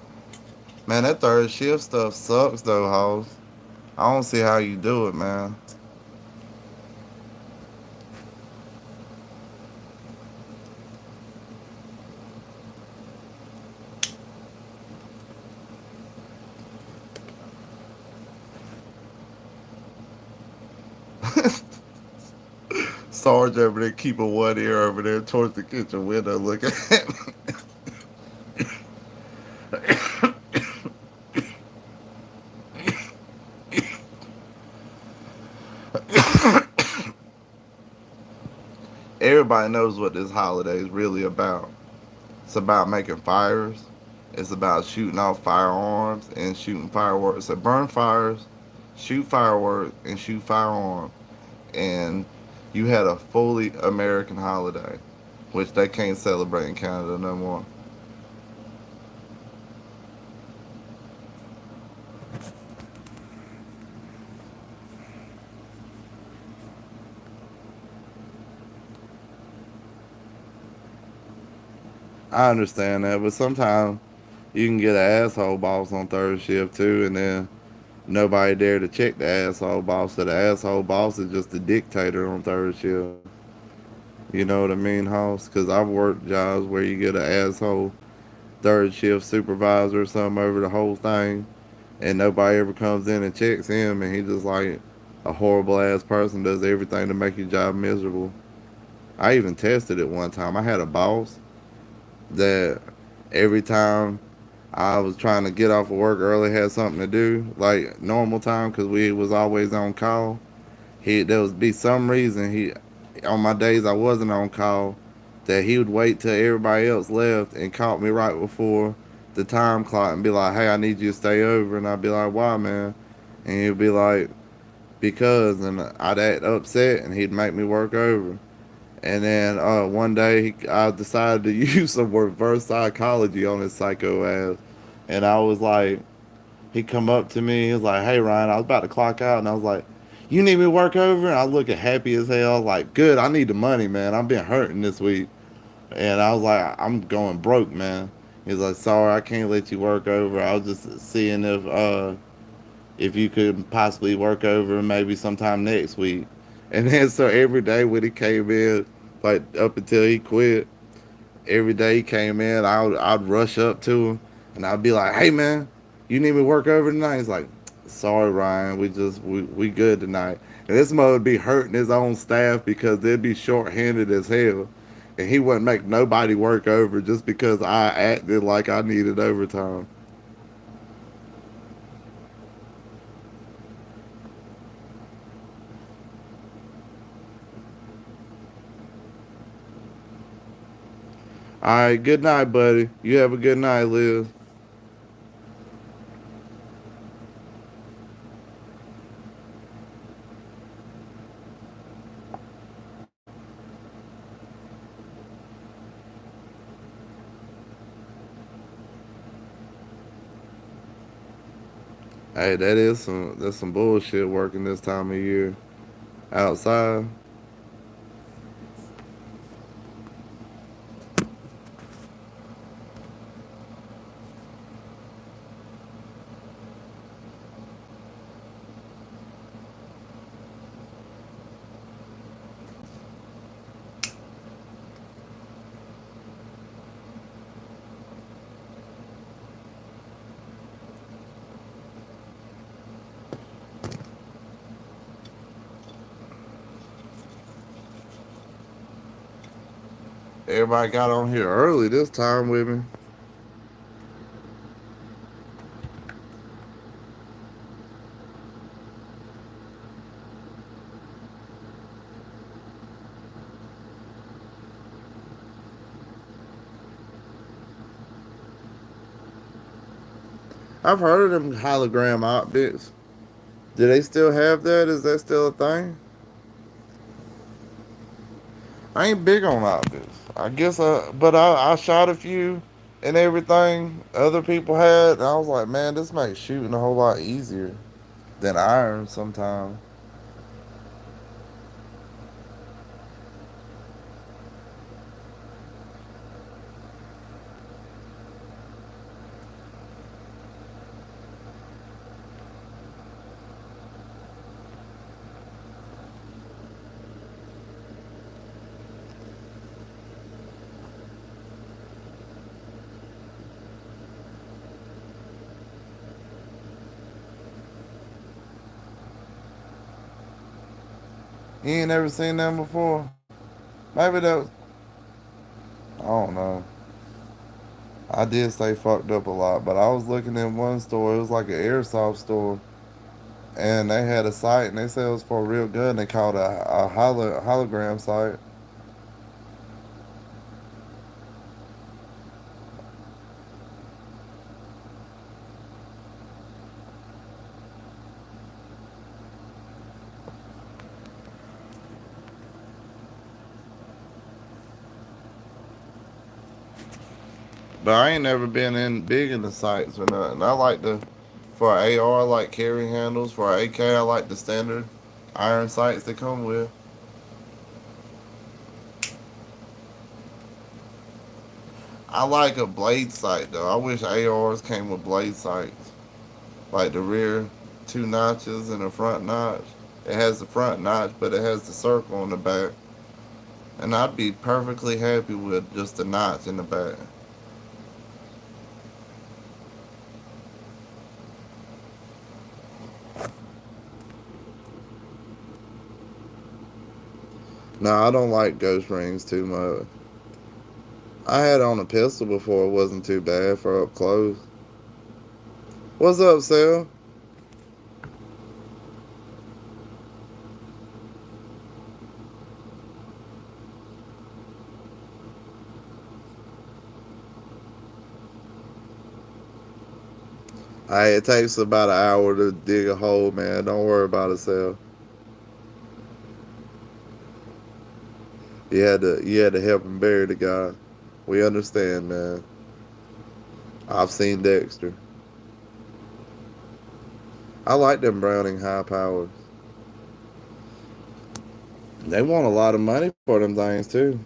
Man, that third shift stuff sucks though, hoes. I don't see how you do it, man. Sarge over there keeping one ear over there towards the kitchen window looking at me. Everybody knows what this holiday is really about. It's about making fires. It's about shooting off firearms and shooting fireworks. So burn fires, shoot fireworks, and shoot firearms. And You had a fully American holiday, which they can't celebrate in Canada no more. I understand that, but sometimes you can get an asshole boss on third shift too, and then nobody there to check the asshole boss. So the asshole boss is just the dictator on third shift. You know what I mean, Hoss? Because I've worked jobs where you get an asshole third shift supervisor or something over the whole thing, and nobody ever comes in and checks him, and he just like a horrible ass person, does everything to make your job miserable. I even tested it one time. I had a boss that every time I was trying to get off of work early, had something to do, like normal time, because we was always on call. There would be some reason he on my days I wasn't on call that he would wait till everybody else left and caught me right before the time clock and be like, "Hey, I need you to stay over," and I'd be like, "Why, man?" And he'd be like, "Because," and I'd act upset, and he'd make me work over. And then one day I decided to use some reverse psychology on his psycho ass, and I was like, he come up to me. He was like, "Hey Ryan, I was about to clock out," and I was like, "You need me to work over?" And I was looking happy as hell. I was like, "Good, I need the money, man. I've been hurting this week," and I was like, "I'm going broke, man." He's like, "Sorry, I can't let you work over. I was just seeing if you could possibly work over maybe sometime next week." And then so every day when he came in, like up until he quit, every day he came in, I'd rush up to him and I'd be like, "Hey man, you need me to work over tonight?" He's like, "Sorry Ryan, we good tonight." And this mother would be hurting his own staff because they'd be short-handed as hell, and he wouldn't make nobody work over just because I acted like I needed overtime. All right, good night, buddy. You have a good night, Liz. Hey, that's some bullshit working this time of year outside. Everybody got on here early this time with me. I've heard of them hologram optics. Do they still have that? Is that still a thing? I ain't big on optics. I guess, but I shot a few and everything other people had, and I was like, man, this makes shooting a whole lot easier than iron sometimes. You ain't never seen them before? Maybe that was, I don't know. I did stay fucked up a lot, but I was looking at one store. It was like an airsoft store, and they had a site, and they said it was for a real gun. They called it a hologram site. But I ain't never been in big in the sights or nothing. I like the for AR, I like carry handles. For AK, I like the standard iron sights that come with. I like a blade sight though. I wish ARs came with blade sights, like the rear two notches and the front notch. It has the front notch, but it has the circle on the back, and I'd be perfectly happy with just the notch in the back. No, I don't like ghost rings too much. I had on a pistol before. It wasn't too bad for up close. What's up, Sal? Hey, it takes about an hour to dig a hole, man. Don't worry about it, Sal. You had to help him bury the guy. We understand, man. I've seen Dexter. I like them Browning high powers. They want a lot of money for them things too.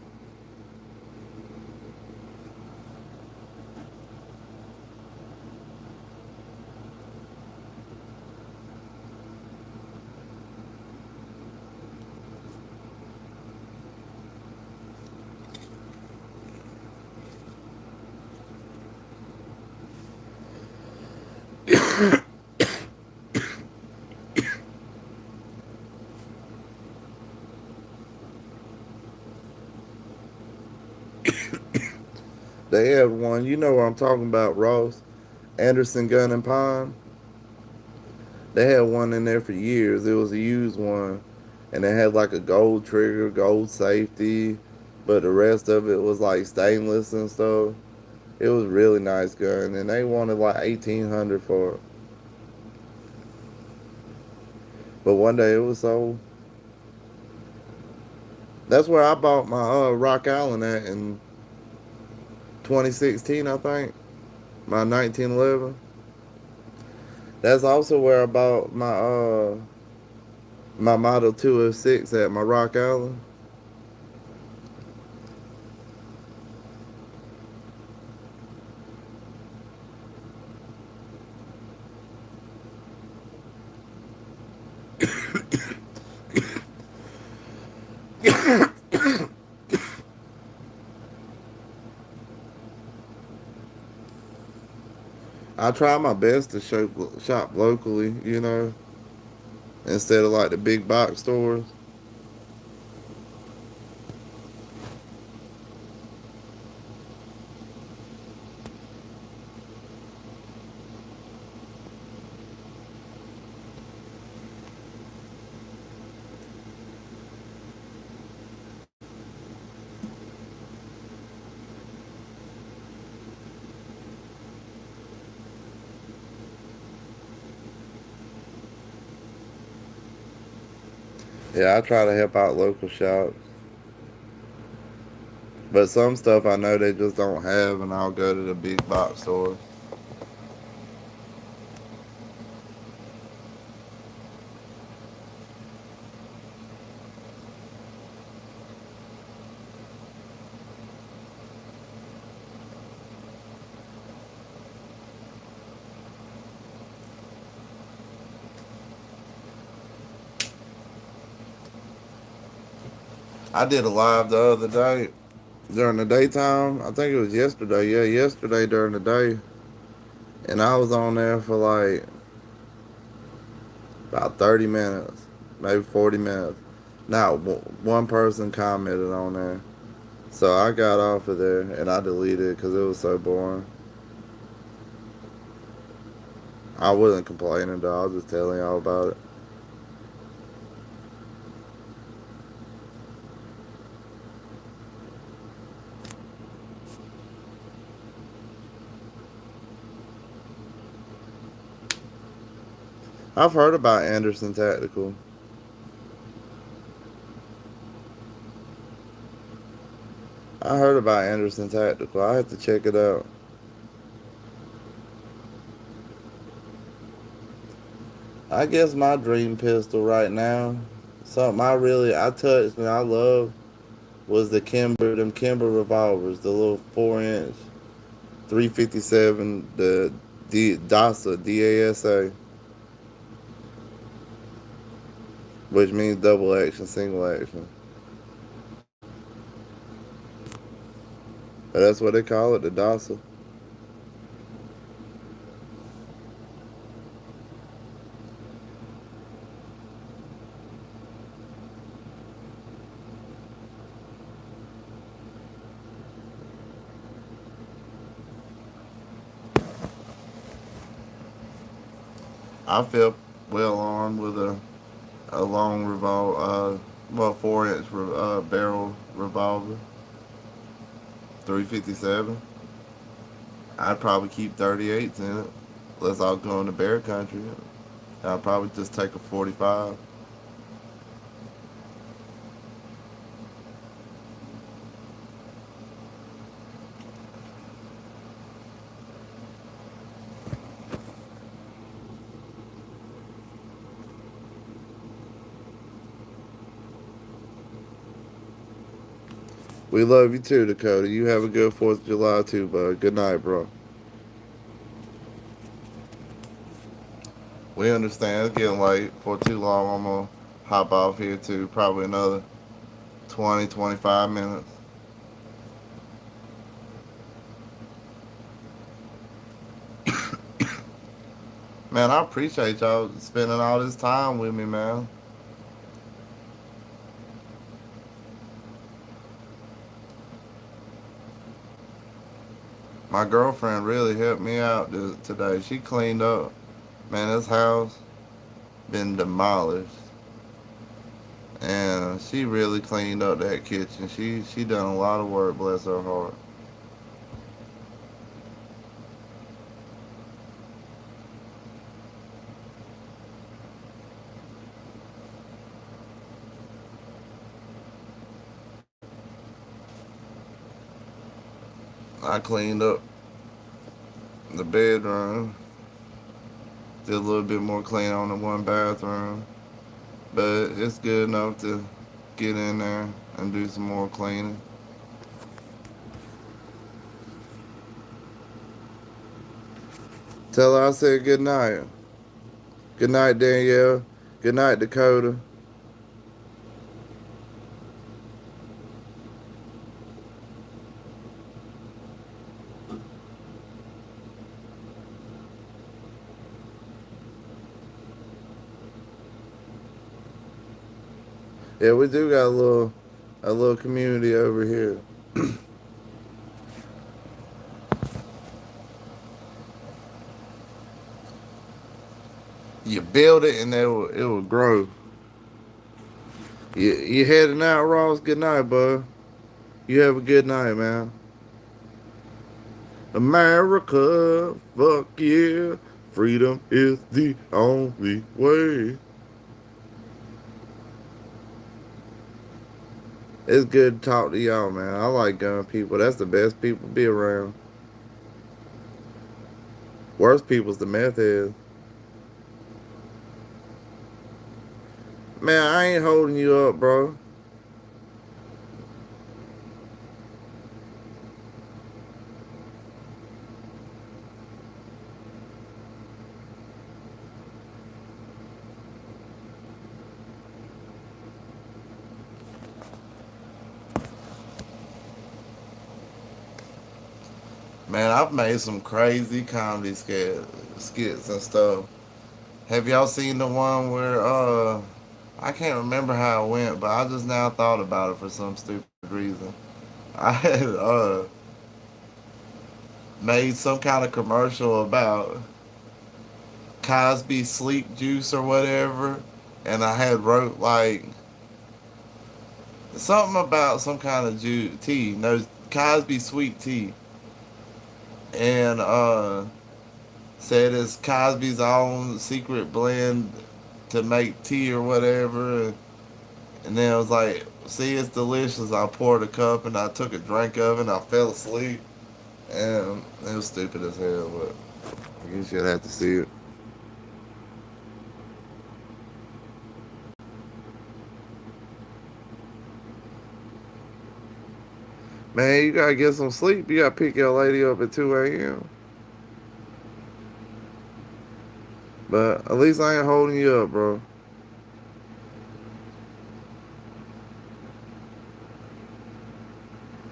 They had one, you know what I'm talking about, Ross Anderson Gun and Pine. They had one in there for years. It was a used one, and it had like a gold trigger, gold safety, but the rest of it was like stainless and stuff. It was really nice gun, and they wanted like 1,800 for it. But one day it was sold. That's where I bought my Rock Island at in 2016, I think. My 1911. That's also where I bought my Model 206 at my Rock Island. I try my best to shop locally, instead of like the big box stores. Yeah, I try to help out local shops. But some stuff I know they just don't have, and I'll go to the big box store. I did a live the other day during the daytime. I think it was yesterday. Yeah, yesterday during the day. And I was on there for like about 30 minutes, maybe 40 minutes. Now, one person commented on there. So I got off of there and I deleted it because it was so boring. I wasn't complaining though. I was just telling y'all about it. I've heard about Anderson Tactical. I heard about Anderson Tactical. I have to check it out. I guess my dream pistol right now, something I touched and I love was them Kimber revolvers, the little 4 inch 357, the DASA, which means double action, single action. But that's what they call it, the DASA. I feel well armed with a long revolver, 4 inch barrel revolver, 357. I'd probably keep 38s in it, unless I was going to bear country. I'd probably just take a 45. We love you too, Dakota. You have a good 4th of July too, bud. Good night, bro. We understand it's getting late. For too long, I'm going to hop off here too. Probably another 20, 25 minutes. Man, I appreciate y'all spending all this time with me, man. My girlfriend really helped me out today. She cleaned up. Man, this house been demolished. And she really cleaned up that kitchen. She done a lot of work, bless her heart. I cleaned up the bedroom. Did a little bit more clean on the one bathroom. But it's good enough to get in there and do some more cleaning. Tell her I said good night. Good night, Danielle. Good night, Dakota. Yeah, we do got a little community over here. You build it and it will grow. You heading out, Ross? Good night, bud. You have a good night, man. America, fuck yeah. Freedom is the only way. It's good to talk to y'all, man. I like gun people. That's the best people to be around. Worst people's the meth heads. Man, I ain't holding you up, bro. Man, I've made some crazy comedy skits and stuff. Have y'all seen the one where I can't remember how it went, but I just now thought about it for some stupid reason. I had made some kind of commercial about Cosby sleep juice or whatever, and I had wrote like something about some kind of tea, no Cosby sweet tea, and said it's Cosby's own secret blend to make tea or whatever. And then I was like, see, it's delicious. I poured a cup and I took a drink of it and I fell asleep. And it was stupid as hell, but I guess you'd have to see it. Man, you gotta get some sleep. You gotta pick your lady up at 2 a.m. But at least I ain't holding you up, bro.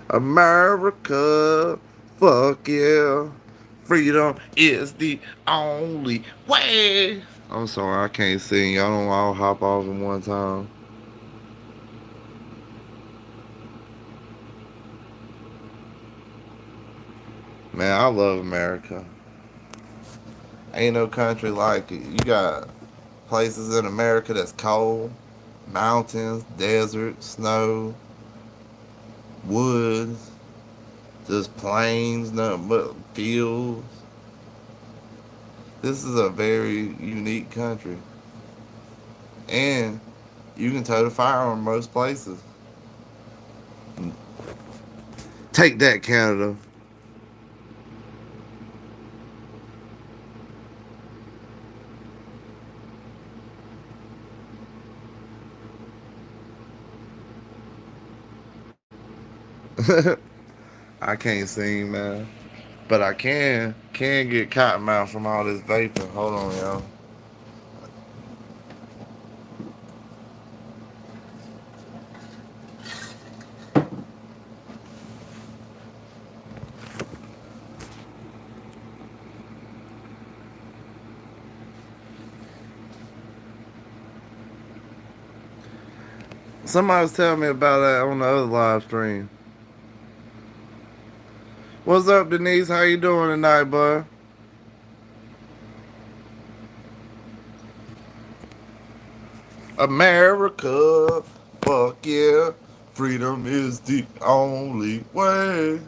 America, fuck yeah. Freedom is the only way. I'm sorry, I can't sing. Y'all know I'll hop off in one time. Man, I love America. Ain't no country like it. You got places in America that's cold, mountains, desert, snow, woods, just plains, nothing but fields. This is a very unique country. And you can tow the firearm most places. Take that, Canada. I can't sing, man. But I can get cotton mouth from all this vaping. Hold on, y'all. Somebody was telling me about that on the other live stream. What's up, Denise? How you doing tonight, bud? America, fuck yeah. Freedom is the only way.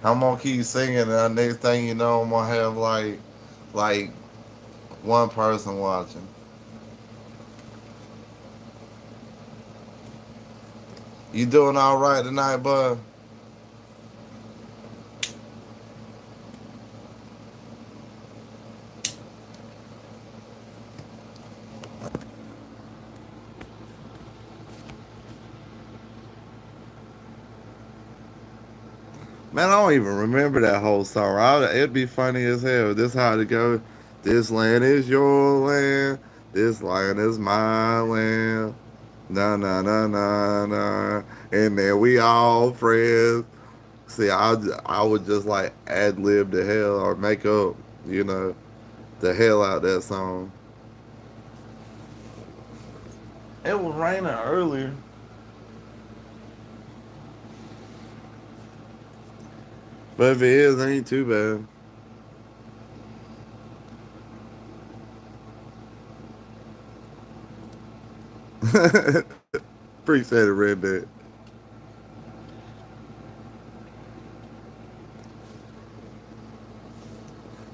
I'm gonna keep singing, and the next thing you know, I'm gonna have like one person watching. You doing all right tonight, bud? Man, I don't even remember that whole song. It'd be funny as hell. This how to go. This land is your land. This land is my land. Na na na na na. And then we all friends. See, I would just like ad lib the hell or make up, you know, the hell out that song. It was raining earlier, but if it is, it ain't too bad. Appreciate it, Red.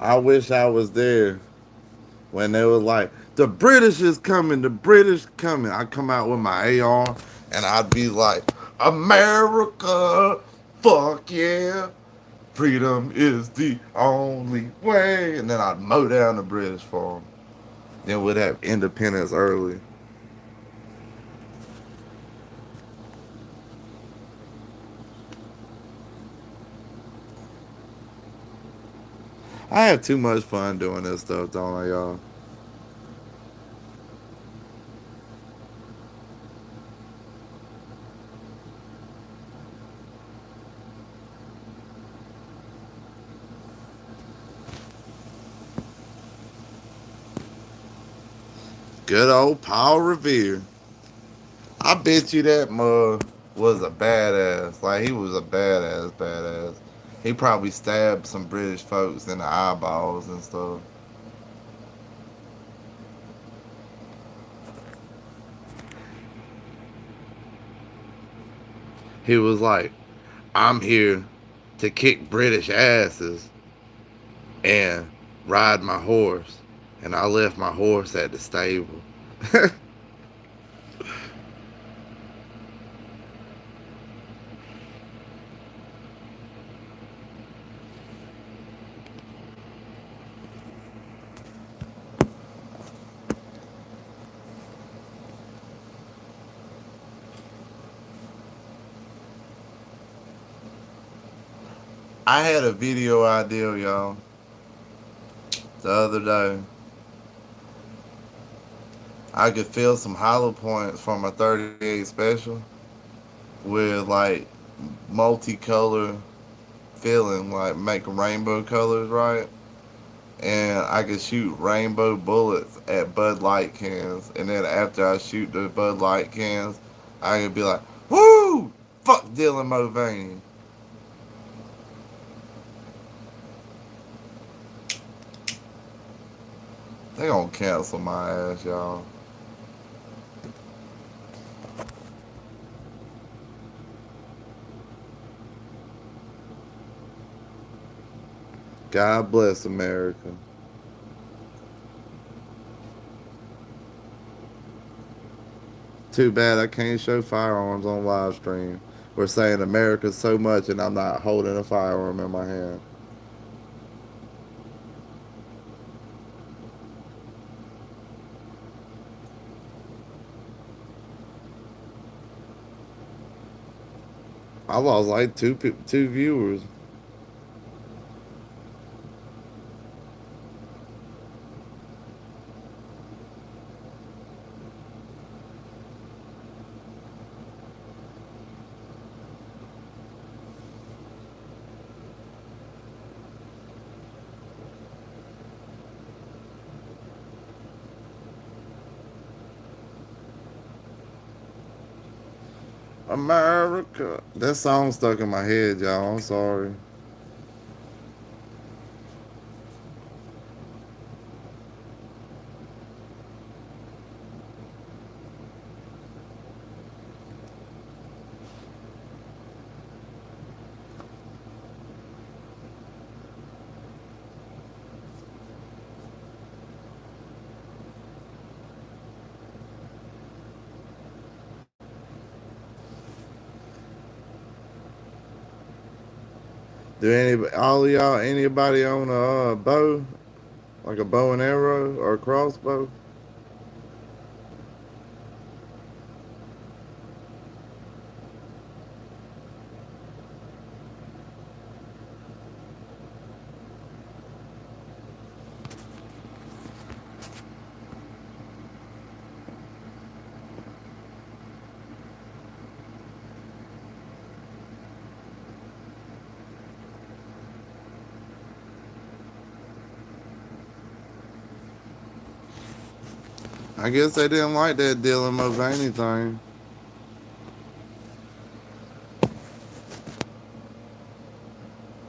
I wish I was there when they was like, the British is coming, the British coming. I come out with my AR and I'd be like, America, fuck yeah. Freedom is the only way. And then I'd mow down the British for them. Then we'd have independence early. I have too much fun doing this stuff, don't I, y'all? Good old Paul Revere. I bet you that mug was a badass. Like, he was a badass. He probably stabbed some British folks in the eyeballs and stuff. He was like, I'm here to kick British asses and ride my horse. And I left my horse at the stable. I had a video idea, y'all, the other day. I could fill some hollow points from a 38 special with like multicolor filling, like make rainbow colors, right? And I could shoot rainbow bullets at Bud Light cans, and then after I shoot the Bud Light cans, I could be like, "Woo! Fuck Dylan Mulvaney." They gonna cancel my ass, y'all. God bless America. Too bad I can't show firearms on live stream. We're saying America so much, and I'm not holding a firearm in my hand. I lost like two viewers. America. That song stuck in my head, y'all. I'm sorry. Do all of y'all, anybody own a bow, like a bow and arrow or a crossbow? I guess they didn't like that Dylan Mulvaney thing.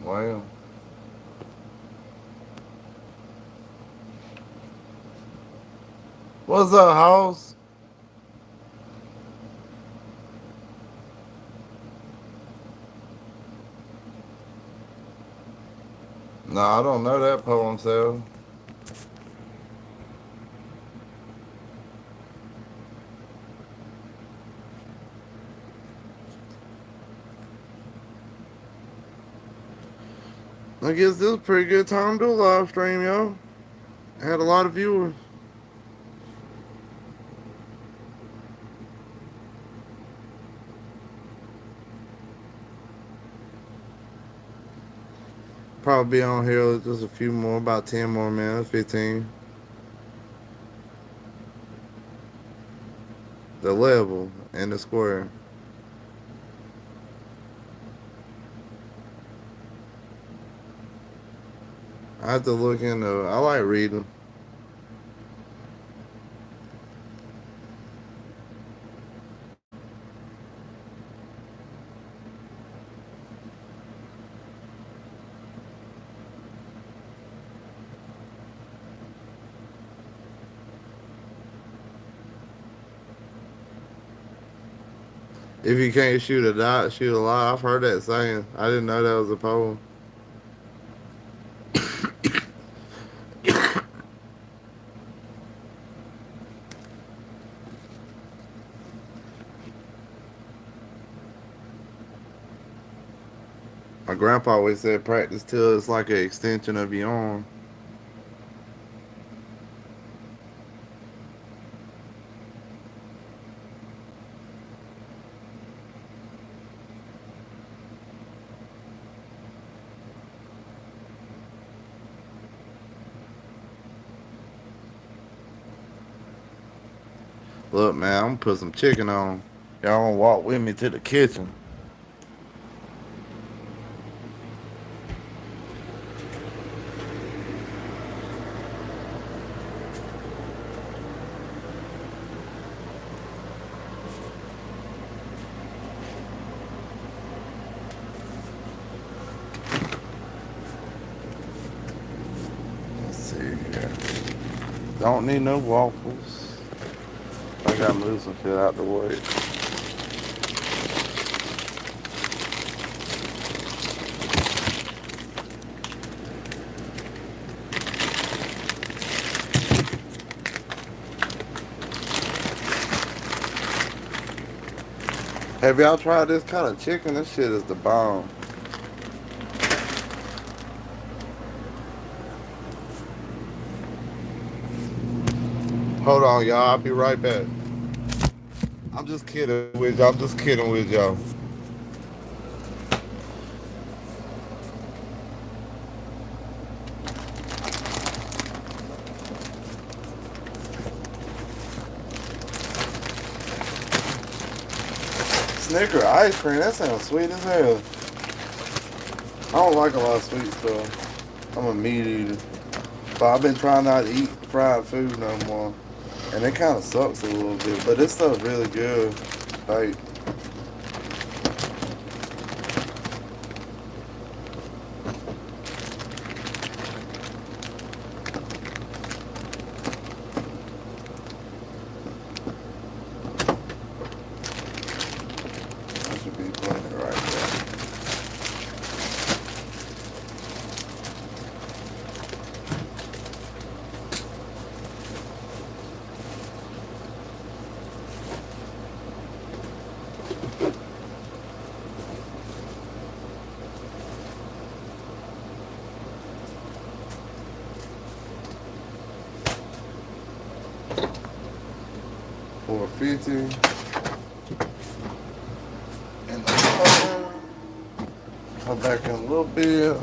Well, what's up, house? No, I don't know that poem, self. I guess this is a pretty good time to do a live stream, y'all. I had a lot of viewers. Probably be on here just a few more, about 10 more minutes, 15. The level and the square. I have to look into. I like reading. If you can't shoot a dot, shoot a lie. I've heard that saying. I didn't know that was a poem. My grandpa always said practice till it's like an extension of your arm. Look, man, I'm gonna put some chicken on. Y'all wanna walk with me to the kitchen? Let's see here. Don't need no waffles. I gotta move some shit out the way. Have y'all tried this kind of chicken? This shit is the bomb. Hold on, y'all. I'll be right back. I'm just kidding with y'all. I'm just kidding with y'all. Snicker ice cream. That sounds sweet as hell. I don't like a lot of sweet stuff. I'm a meat eater. But I've been trying not to eat fried food no more. And it kind of sucks a little bit. But this stuff really good. Like, I should be putting it right there. 450. And the color. Come back in a little bit.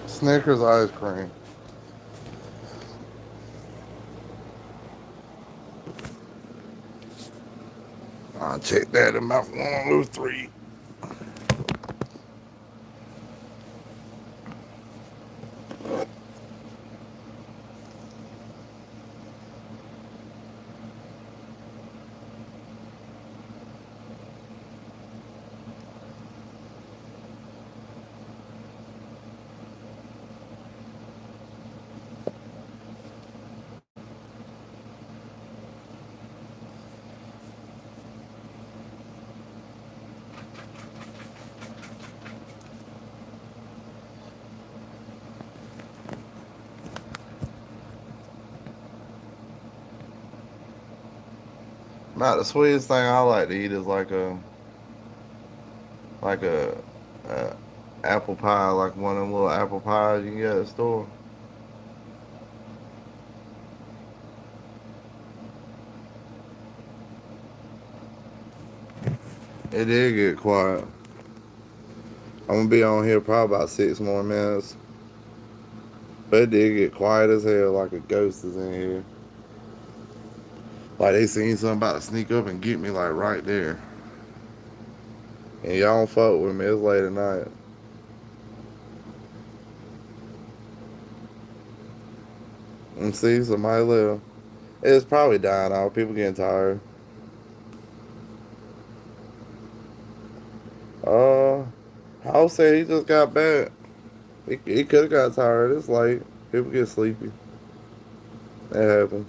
Snickers ice cream. I'll check that in about 103. Not the sweetest thing I like to eat is like a apple pie, like one of them little apple pies you can get at the store. It did get quiet. I'm gonna be on here probably about 6 more minutes. But it did get quiet as hell, like a ghost is in here. Like they seen something about to sneak up and get me, like right there. And y'all don't fuck with me. It's late at night. And see, somebody left. It's probably dying out. People getting tired. Uh, House said he just got back. He could have got tired. It's late. People get sleepy. That happens.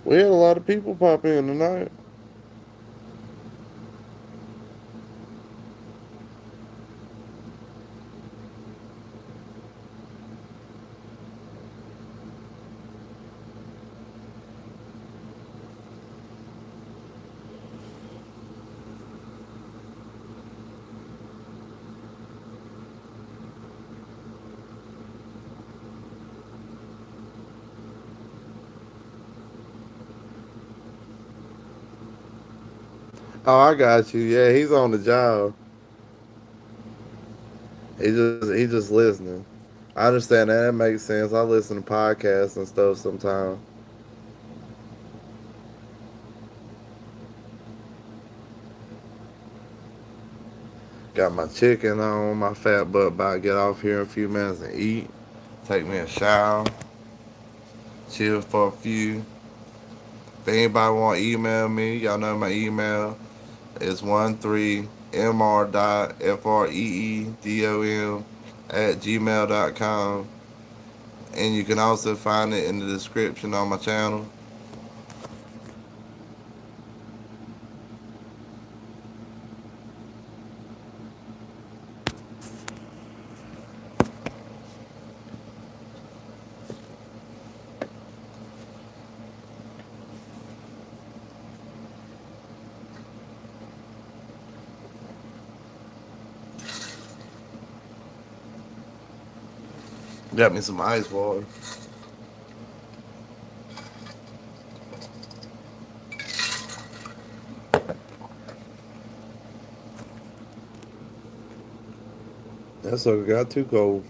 We had a lot of people pop in tonight. Oh, I got you. Yeah, he's on the job. He just listening. I understand that. That makes sense. I listen to podcasts and stuff sometimes. Got my chicken on, my fat butt about to get off here in a few minutes and eat. Take me a shower, chill for a few. If anybody want to email me, y'all know my email is 13mr.freedom@gmail.com. And you can also find it in the description on my channel. Got me some ice water. That sucker got too cold.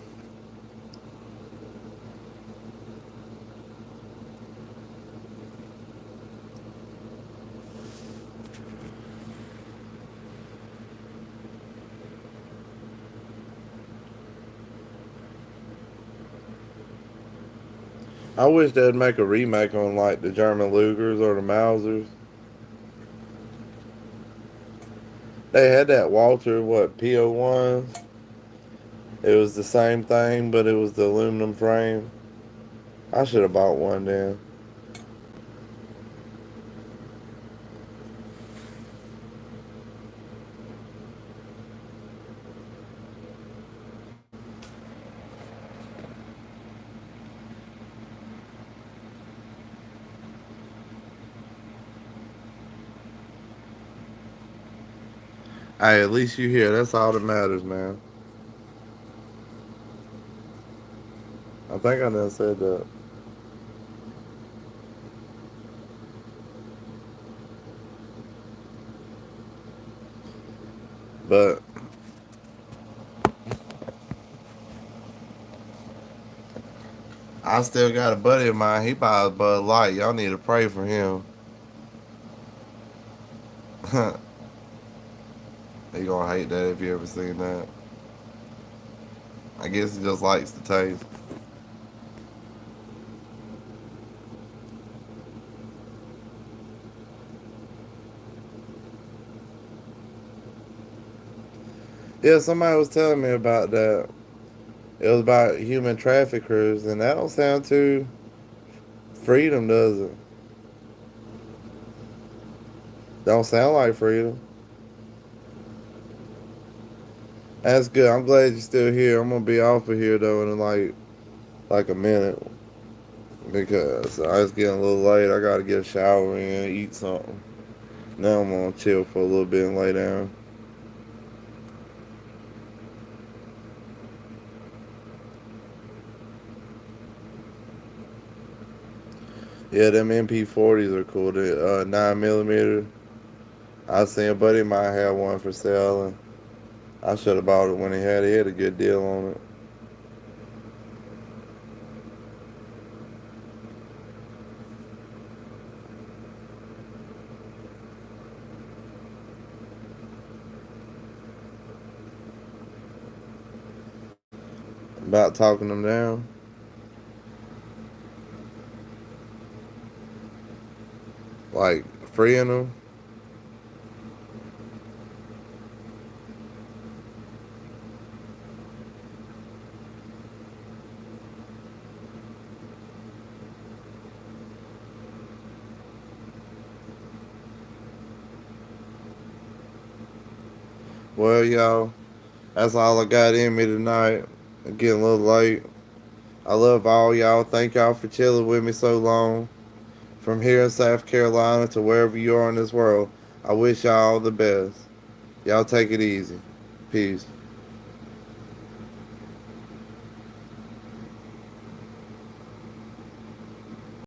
I wish they'd make a remake on like the German Lugers or the Mausers. They had that Walter, what, PO1? It was the same thing, but it was the aluminum frame. I should have bought one then. Hey, at least you here. That's all that matters, man. I think I done said that. But I still got a buddy of mine. He buys Bud Light. Y'all need to pray for him. He gonna hate that if you ever seen that. I guess he just likes the taste. Yeah, somebody was telling me about that. It was about human traffickers, and that don't sound too freedom, does it? Don't sound like freedom. That's good. I'm glad you're still here. I'm gonna be off of here though in like a minute because it's getting a little late. I gotta get a shower and eat something. Now I'm gonna chill for a little bit and lay down. Yeah, them MP40s are cool. The 9 millimeter. I seen a buddy of mine had one for sale, and I should have bought it when he had it. He had a good deal on it. About talking them down, like freeing them. Well, y'all, that's all I got in me tonight. It's getting a little late. I love all y'all. Thank y'all for chilling with me so long. From here in South Carolina to wherever you are in this world, I wish y'all the best. Y'all take it easy. Peace.